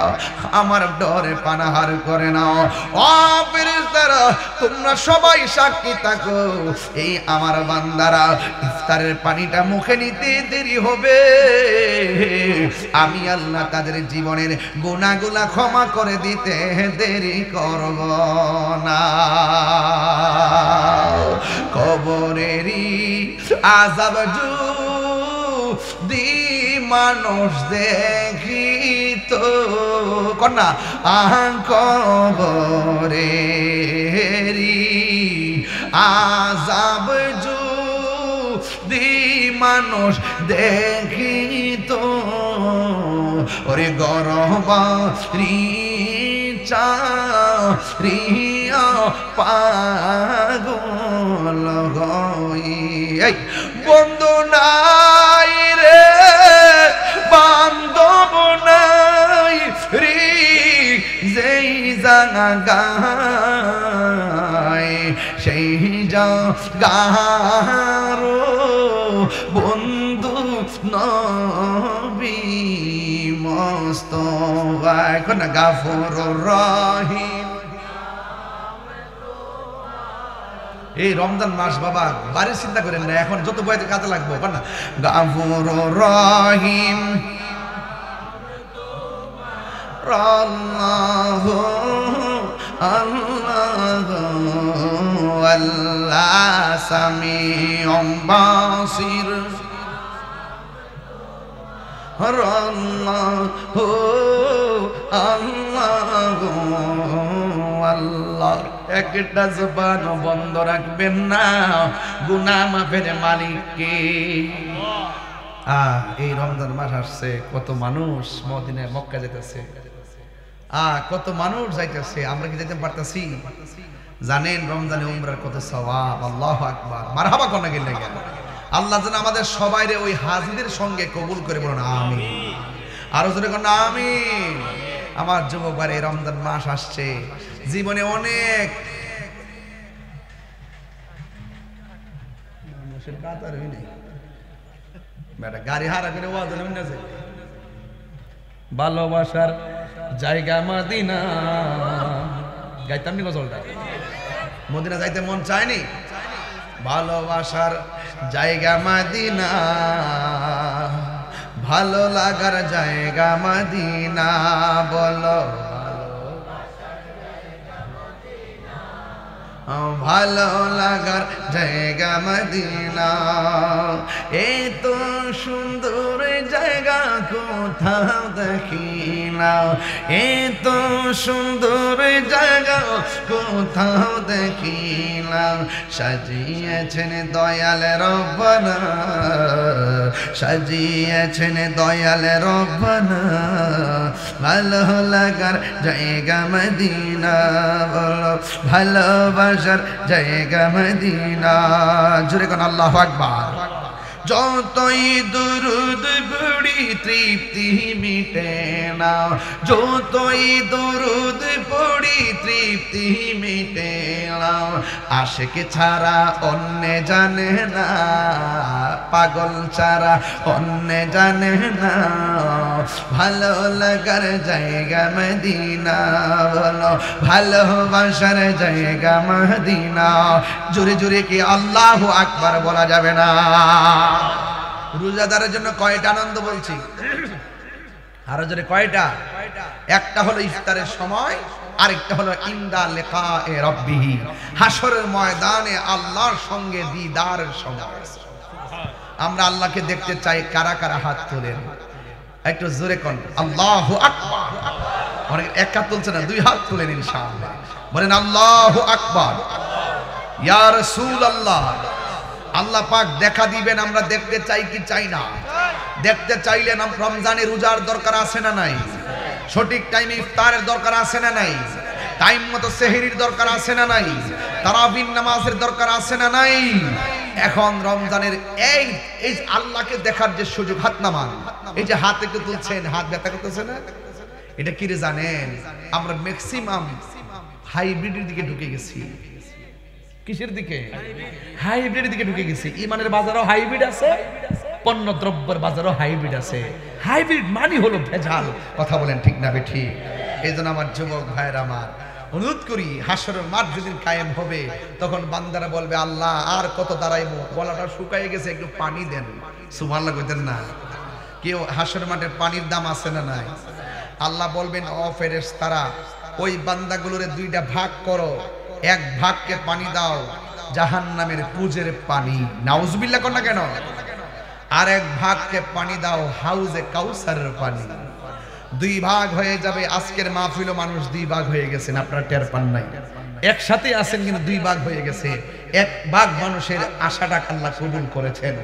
আমার ডরে পানাহার করে না। ও ফেরেশতারা, তোমরা সবাই সাক্ষী থাকো, এই আমার বান্দারা ইফতারের পানিটা মুখে নিতে দেরি হবে, আমি আল্লাহ তাদের জীবনের গুনাহগুলো ক্ষমা করে দিতে দেরি করব না। কবরেরই আযাব দি মানুষ দেখিত, কন্যা কবরেরই আযাব দি মানুষ দেখিত, ওরে গরবারি চারিয়া পাগল হই, বন্ধু নাই রে, বান্ধব নাই রে, যেই জাগায় সেই জাগার বন্ধু নবী মুস্তাফা, কোন গাফুরুর রহিম। এই রমজান মাস বাবা বাড়ির চিন্তা করেন না, এখন যত বয়সে কাজে লাগবো, না গাফুরুর রহিম, আল্লাহু আল্লাহু আল্লাহ সামিউম বাসির, আল্লাহু আল্লাহু আল্লাহ। একটা জবান বন্ধ রাখবেন না, গুনাহ মাফের মালিক কে? এই রমজান মাস আসছে, কত মানুষ মদিনা মক্কা যেতেছে, কত মানুষ যাইতেছে, আমরা কি যেতে পারতেছি? জানেন রমজানে উমরার কত সওয়াব, আল্লাহু আকবার, মারহাবা কোন গেলে গেল। আল্লাহ যেন আমাদের সবাইরে ওই হাজিদের সঙ্গে কবুল করে, বলুন আমিন। আরো জোরে কোন আমিন। আমার যুবক ভাই, এই রমজান মাস আসছে, জীবনে অনেক গাড়ি হারা করে ভালোবাসার জায়গা মদিনা গাইতাম নি গজলটা, মদিনা যাইতে মন চায়নি, ভালোবাসার জায়গা মদিনা, ভালো লাগার জায়গা মদিনা, বলো ভালো লাগার জায়গা মদিনা, এই তো সুন্দর জায়গা কোথাও দেখি না, এই তো সুন্দর জায়গা কোথাও দেখি না, সাজিয়েছেন দয়াল রব্বানা, সাজিয়েছেন দয়াল রব্বানা, ভালো লাগার জায়গা মদিনা, বলো ভালোবাসার জায়গা মদিনা। জোরে কোন আল্লাহু আকবার। যতই দুরুদ পড়ি তৃপ্তি মিটে না, যতই দুরুদ পড়ি তৃপ্তি মিটে না, আশিক ছাড়া অন্য জানে না, পাগল ছাড়া অন্য জানে না, ভালো লাগার জায়গা মদিনা, বলো ভালোবাসার জায়গা মদিনা। জোরে জোরে কি আল্লাহু আকবার বলা যাবে না? রোজাদারের জন্য কয়টা আনন্দ বলছি, আরো জোরে কয়টা? একটা হলো ইফতারের সময়, আরেকটা হলো ইনদা লিকায়ে রাব্বিহি, হাসরের ময়দানে আল্লাহর সঙ্গে দিদারের সময়। আমরা আল্লাহকে দেখতে চাই, কারা কারা হাত তোলেন একটু জোরে কোন আল্লাহু আকবার। অনেক এক হাত তুলছে না, দুই হাত তুলেন ইনশাআল্লাহ, বলেন আল্লাহু আকবার। ইয়া রাসূলুল্লাহ, আল্লাহ পাক দেখা দিবেন, আমরা দেখতে চাই কি চাই না? দেখতে চাইলে রমজানে রোজার দরকার আছে না নাই? সঠিক টাইমে ইফতারের দরকার আছে না নাই? টাইম মতো সেহরির দরকার আছে না নাই? তারাবির নামাজের দরকার আছে না নাই? এখন রমজানের এই আল্লাহকে দেখার যে সুযোগ, হাত নামান, এই যে হাত একটু তুলছেন, হাত ব্যথা করতেছে না? এটা কি রে জানেন? আমরা ম্যাক্সিমাম হাইব্রিডের দিকে ঢুকে গেছি। কিসের দিকে? হাইব্রিডের দিকে ঢুকে গেছি। ইমানের বাজারও হাইব্রিড আছে, পণ্য দ্রব্যের বাজারও হাইব্রিড আছে। হাইব্রিড মানে হলো ভেজাল। কথা বলেন ঠিক না বেঠিক? এই জন্য আমার যুবক ভাইয়ের আমার অনুরোধ করি, হাসরের মাঠ যেদিন কায়েম হবে তখন বান্দারা বলবে আল্লাহ আর কত দাঁড়াইবো, গলাটা শুকায় গেছে, একটু পানি দেন। সুবহানাল্লাহ কইতেন না? কেউ হাসরের মাঠে পানির দাম আছে না নাই? আল্লাহ বলবেন ও ফেরেশতারা, ওই বান্দাগুলোরে দুইটা ভাগ করো, এক ভাগকে পানি দাও জাহান্নামের পুজের পানি, নাউজুবিল্লাহ কোন না কেন, আর এক ভাগকে পানি দাও হাউজে কাউসারের পানি। দুই ভাগ হয়ে যাবে। আজকের মাহফিলও মানুষ দুই ভাগ হয়ে গেছেন, আপনারা টের পান নাই। একসাথে আছেন কিন্তু দুই ভাগ হয়ে গেছে। এক ভাগ মানুষের আশাটা আল্লাহ কবুল করেছেন,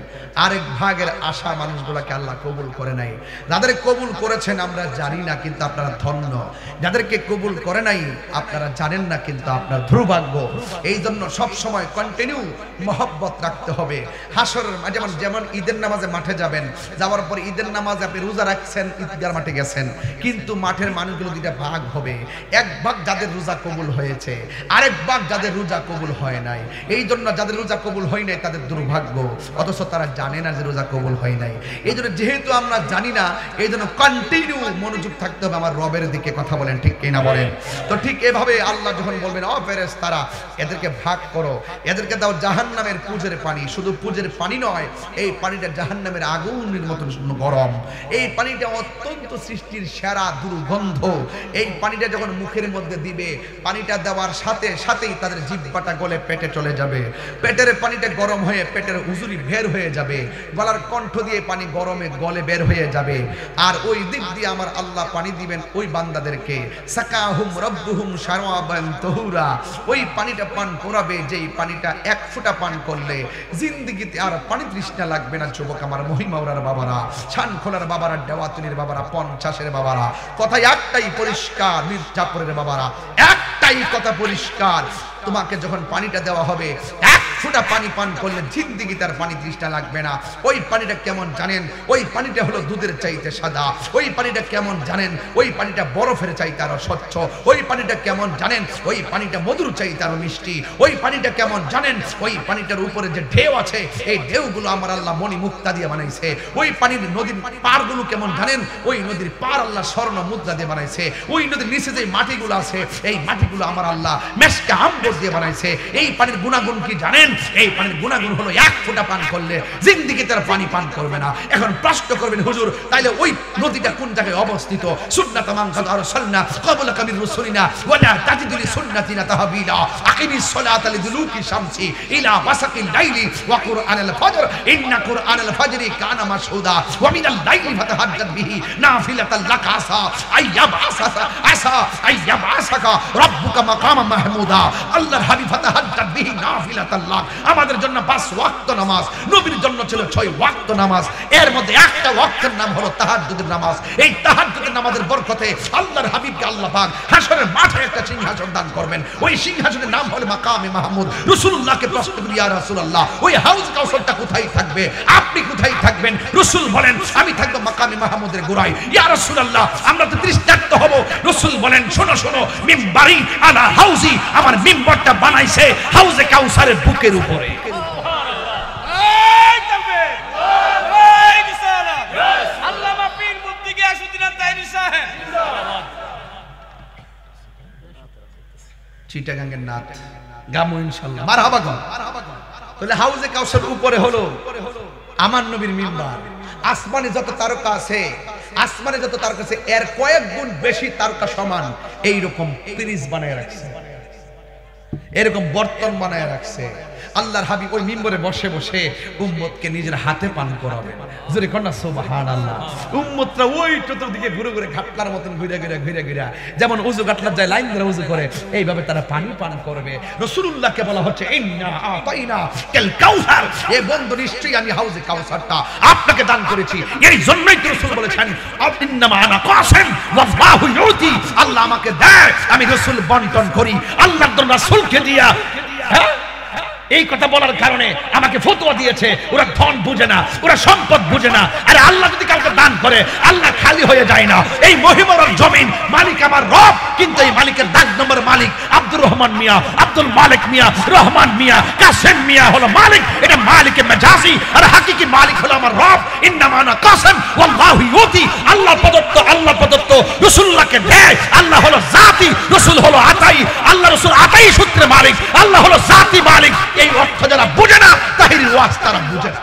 আরেক ভাগের আশা মানুষগুলোকে আল্লাহ কবুল করে নাই। যাদের কবুল করেছেন আমরা জানি না, কিন্তু আপনারা ধন্য। যাদেরকে কবুল করে নাই আপনারা জানেন না, কিন্তু আপনার দুর্ভাগ্য। এই জন্য সব সময় কন্টিনিউ মহব্বত রাখতে হবে। হাসরের যেমন ঈদের নামাজে মাঠে যাবেন, যাওয়ার পর ঈদের নামাজে আপনি রোজা রাখছেন, ঈদগার মাঠে গেছেন, কিন্তু মাঠের মানুষগুলো দুইটা ভাগ হবে। এক ভাগ যাদের রোজা কবুল হয়েছে, আরেক ভাগ যাদের রোজা কবুল হয় নাই। এই জন্য যাদের রোজা কবুল হয় নাই তাদের দুর্ভাগ্য, অথচ তারা জানে না যে রোজা কবুল হয় নাই। এই জন্য যেহেতু আমরা জানি না, এই জন্য কন্টিনিউ মনোযোগ থাকতে হবে আমার রবের দিকে। কথা বলেন ঠিক কিনা বলেন? তো ঠিক এভাবে আল্লাহ যখন বলবেন ও ফেরেশতারা এদেরকে ভাগ করো, এদেরকে দাও জাহান্নামের পুজের পানি। শুধু পুজের পানি নয়, এই পানিটা জাহান্নামের আগুনের মতো গরম। এই পানিটা অত্যন্ত সৃষ্টির সেরা দুর্গন্ধ। এই পানিটা যখন মুখের মধ্যে দিবে, পানিটা দেওয়ার সাথে সাথেই তাদের জিহ্বাটা গলে পেটে চলে যাবে। পেটের পানিটা গরম হয়ে পেটের উজুরি বের হয়ে যাবে, গলার কণ্ঠ দিয়ে পানি গরমে গলে বের হয়ে যাবে। আর ওই দিক দিয়ে আমার আল্লাহ পানি দিবেন ওই বান্দাদেরকে, সাকাহুম রাব্বুহুম শারাবান তাহুরা। ওই পানিটা পান করাবে, যেই পানিটা এক ফোঁটা পান করলে জিন্দেগিতে আর পানি তৃষ্ণা লাগবে না। যুবক আমার, মহিমাওরার বাবারা, শানখোলার বাবারা, দেওয়াতুনির বাবারা, পঞ্চাশের বাবারা, কথা একটাই পরিষ্কার, মির্জাপুরের বাবারা একটাই কথা পরিষ্কার, তোমাকে যখন পানিটা দেওয়া হবে এক ফোঁটা পানি পান করলে জিন্দেগি তার পানি তৃষ্ণা লাগবে না। ওই পানিটা কেমন জানেন? ওই পানিটা হলো দুধের চাইতে সাদা। ওই পানিটা কেমন জানেন? ওই পানিটা বরফের চাইতে আরো স্বচ্ছ। ওই পানিটা কেমন জানেন? ওই পানিটা মধুর চাইতে আরো মিষ্টি। ওই পানিটা কেমন জানেন? ওই পানিটার উপরে যে ঢেউ আছে, এই ঢেউগুলো আমার আল্লাহ মণি মুক্তা দিয়ে বানাইছে। ওই পানির নদীর পাড়গুলো কেমন জানেন? ওই নদীর পাড় আল্লাহ স্বর্ণ মুদ্রা দিয়ে বানাইছে। ওই নদীর নিচে যে মাটিগুলো আছে, এই মাটিগুলো আমার আল্লাহ মেশকে আম্বর দিয়ে বানাইছে। এই পানির গুণাগুণ কি জানেন? এই পানির গুণাগুণ হলো এক ফোঁটা পান করলে জিন্দেগি তার পানি পান করবে না। এখন প্রশ্ন করবেন হুজুর তাইলে ওই নদীটা কোন জায়গায় অবস্থিত? সুন্নাত মান কাদ আরসালনা ক্বাবলা কামির রাসূলিনা ওয়ালা তাজিদু লিসুন্নাতিনা তাহবিলা আকিমিস সালাতা লিদুলুকি শামসি ইলা ওয়াসাকিল লাইলি ওয়া কুরআনাল ফজর ইন্না কুরআনাল ফজরি কানা মাশহুদা ওয়া মিনাল লাইলি ফাতাহাজ্জাদ বিহি নাফিলাতাল লাকা আসা আইয়াবাসাকা রাব্বুকা মাকামা মাহমুদা। আল্লাহর হাবিব ফাতাহাজ্জাদ বিহি নাফিলাতাল লাক, আমাদের জন্য 5 ওয়াক্ত নামাজ, নবীর জন্য ছিল 6 ওয়াক্ত নামাজ, এর মধ্যে একটা ওয়াক্তের নাম হলো তাহাজ্জুদের নামাজ। এই তাহাজ্জুদের নামাজের বরকতে আল্লাহর হাবিবকে আল্লাহ পাক হাশরের মাঠে একটা সিংহাসন দান করবেন। ওই সিংহাসনের নাম হলো মাকামে মাহমুদ। রাসূলুল্লাহকে প্রশ্ন করি, ইয়া রাসূলুল্লাহ ওই হাউজ কাউসারটা কোথায় থাকবে? আপনি কোথায় থাকবেন? রাসূল বলেন আমি থাকব মাকামে মাহমুদের গোড়ায়। ইয়া রাসূলুল্লাহ আমরা তো তৃষ্ণার্ত হব। রাসূল বলেন শোনো শোনো, মিম্বারি আলা হাউজি, আমার মিম্বরটা বানাইছে হাউজে কাউসারের বুকের উপরে। চিটাগাঙ্গের নাথ গামু ইনশাআল্লাহ মারহাবা গো। তাহলে হাউজে কাউসার উপরে হলো আমার নবীর মিম্বার। আসমানে যত তারকা আছে, আসমানে যত তারকা আছে এর কয়েক গুণ বেশি তারকা সমান এইরকম পিরিজ বানায় রাখছে, এরকম বর্তন বানায় রাখছে। আল্লাহর হাবিব ওই মিম্বরে বসে বসে উম্মতকে নিজের হাতে পান করাবেন। জোরে কন্যা সুবহানাল্লাহ। উম্মতরা ওই চতুর্দিকে ঘুরে ঘুরে ঘাটলার মতন ঘুরে ঘুরে যেমন উযু ঘাটলার যায় লাইন ধরে উযু করে, এইভাবে তারা পানি পান করবে। রাসূলুল্লাহকে বলা হচ্ছে ইন্না আতাইনা কাল কাউসার, এ বন্ধু নিশ্চয়ই আমি হাউজে কাউসারটা আপনাকে দান করেছি। এই জন্যই তো রাসূল বলেছেন ইন্নামা আনা কাসিম ওয়াল্লাহু ইউতি, আল্লাহ আমাকে দেয় আমি রাসূল বন্টন করি। আল্লাহর দরবার রাসূলকে দিয়া এই কথা বলার কারণে আমাকে ফতোয়া দিয়েছে। ওরা ধন বুঝে না, ওরা সম্পদ বুঝে না। আরে আল্লাহ যদি কাউকে দান করে আল্লাহ খালি হয়ে যায় না। এই মহিমার জমিন মালিক আমার রব, কিন্তু এই মালিকের দাগ নম্বর মালিক আব্দুর রহমান মিয়া, আব্দুল মালিক মিয়া, রহমান মিয়া, কাসেম মিয়া হলো মালিক। এটা মালিকে মেজাজি, আর হাকিকি মালিক হলো আমার রব। ইন্নামা আনা কাসেম ওয়াল্লাহু ইউতি, আল্লাহ প্রদত্ত, আল্লাহ প্রদত্ত রাসূলুল্লাহকে দেয়। আল্লাহ হলো জাতি, রাসূল হলো আতাই। আল্লাহ রাসূল আতাই সূত্রে মালিক, আল্লাহ হলো জাতি মালিক। এই অর্থ যারা বুঝে না তাহির ওয়াজ তারা বুঝে না।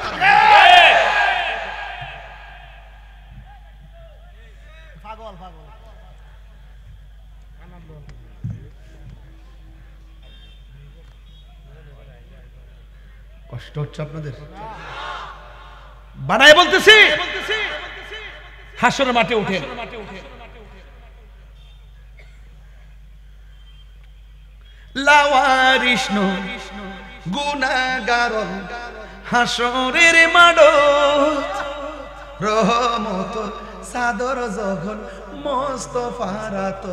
কষ্ট হচ্ছে আপনাদের? বানায় বলতেছি হাসরের মাঠে উঠে লাওয়ারিষ্ণ গুনাহগার হাসরের মাঠে রহমত সাদর যখন মুস্তাফারাত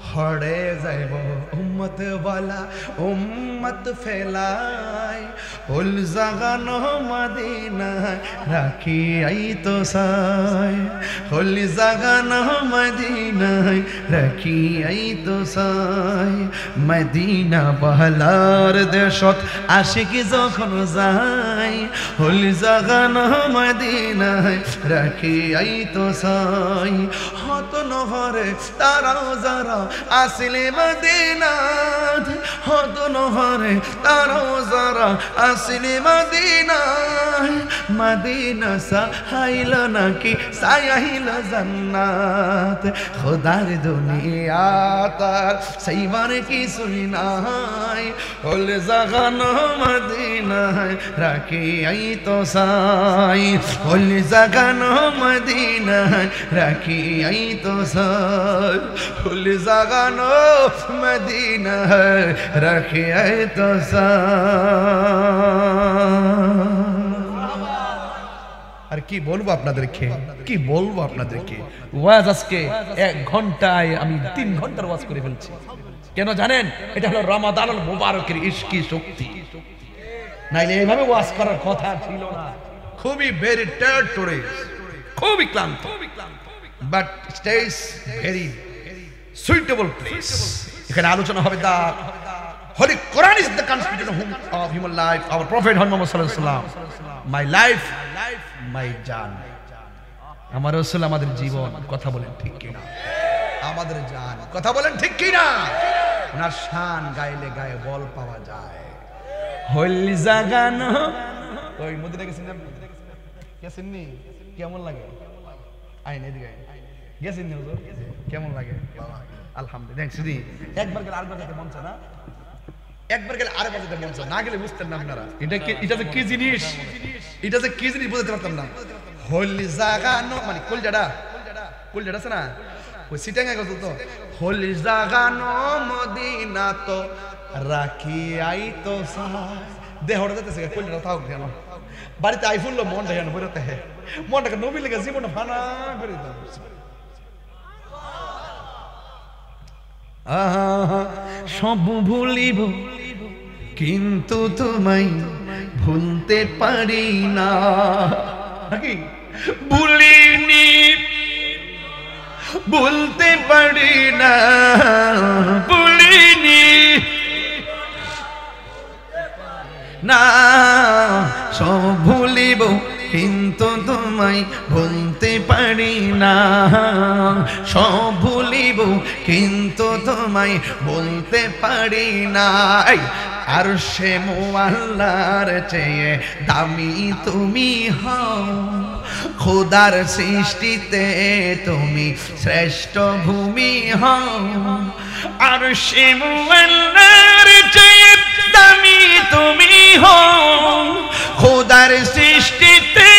হড়ে যাইব উম্মত ওয়ালা উম্মত ফেলাই উল জাগানো মদিনা রাখি আই তো সাই উল জাগানো মদিনা রাখি আই তো সাই মদিনা বহলার দেশত আশিক যখন যাই উল জাগানো মদিনা রাখি আই তো সাই হত নহরে তারাও যারা আসলে মদিনাত হত নহরে তারাও যারা আসলে মদিনায় মদিনা সাহাইল নাকি সায়াইল জান্নাত খোদার দুনিয়া তার সেইবার কিছুই নাই হল জাগানো মদিনায় রাখি আই তো সাই হল জাগানো মদিনায় রাখি আই তো সাই হল জাগানো মদিনায় রাখি আই তো আর কি বলবো আপনাদেরকে, কি বলবো আপনাদেরকে। ওয়াজ আজকে 1 ঘন্টায় আমি 3 ঘন্টার ওয়াজ করে ফেলছি। কেন জানেন? এটা হলো রমাদানুল মুবারকের ইশকি শক্তি, নাইলে এইভাবে ওয়াজ করার কথা ছিল না। খুবই ভেরি টায়ার্ড টুডে, খুবই ক্লান্ত, but stage very suitable place. এখানে আলোচনা হবে দা Holy Quran is the constitution of human life. Our Prophet Muhammad sallallahu alaihi wasallam, my life, my জান। আমার রাসূল আমাদের জীবন। কথা বলেন ঠিক কি না? আমাদের জান। কথা বলেন ঠিক কি না? ওনার শান গাইলে গায়ে বল পাওয়া যায়। হলি জাগানো ওই মদিনা গেছেন নি কেমন লাগে আইন এদিকে গেছেন নি হুজুর কেমন লাগে আলহামদুলিল্লাহ শুধু একবার গেলে আরেকবার যেতে মন চায় না একবার গেলে আরেকবার যেতে মন চায় না গেলে বুঝতেন না আপনারা এটা যে কি জিনিস বুঝতে পারতাম না হলি জাগানো মানে কলজাটা আছে না ওই সিটাঙ্গা গেল তো হলি জাগানো মদিনা তো রাখি আই তো দেহটা যেতেছে কলজাটা থাকুক কেন বাড়িতে আইফোন লো মনটা কেন বেরোতে মনটাকে নবী লেগে জীবনটা ফানা করে দিতাম সব ভুলিব কিন্তু তোমায় ভুলতে পারি না ভুলিনি ভুলতে পারি না ভুলিনি না সব ভুলিব কিন্তু তোমায় ভুলতে পারি না সব ভুলিব কিন্তু তোমায় বলতে পারি না আর সে মুআল্লার চেয়ে দামি তুমি হও খোদার সৃষ্টিতে তুমি শ্রেষ্ঠ ভূমি হও আর সে মুআল্লার চেয়ে দামি তুমি হও খোদার সৃষ্টিতে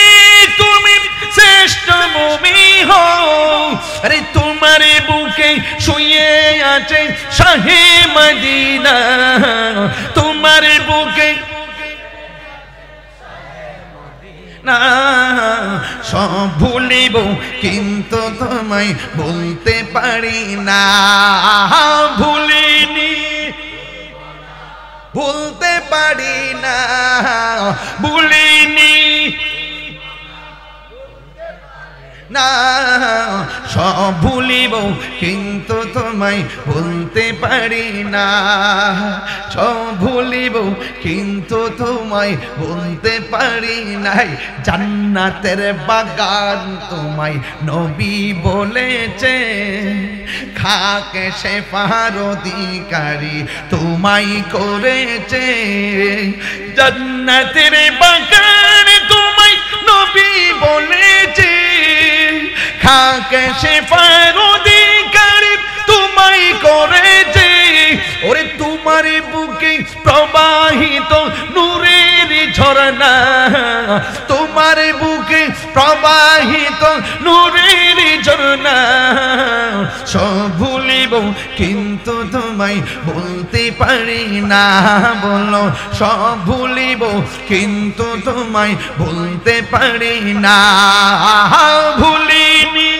তুমি শ্রেষ্ঠ ভূমি হও আরে তোমার বুকে শুয়ে আছে শাহে মদিনা তোমার বুকে না সব ভুলিব কিন্তু তোমায় বলতে পারি না ভুলিনি ভুলতে পারি না ভুলিনি না সব ভুলিব কিন্তু তোমায় ভুলতে পারি না সব ভুলিব কিন্তু তোমায় ভুলতে পারি নাই জান্নাতের বাগান তোমায় নবী বলেছে খাকে শেফার অধিকারী তোমায় করেছে জান্নাতের বাগান তোমায় নবী বলেছে খাকে শেফার অধিকারী তোমায় করেছে ওরে তোমার বুকে প্রবাহিত নূরের ঝরনা তোমার বুকে প্রবাহিত নূরের ঝরনা সব ভুলিব কিন্তু তোমায় বলতে পারি না বলো সব ভুলিব কিন্তু তোমায় বলতে পারি না ভুলিনি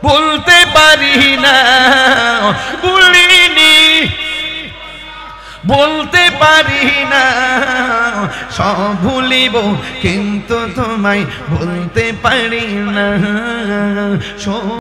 বলতে পারি না ভুলিনি বলতে পারি না সব ভুলিব কিন্তু তোমায় বলতে পারি না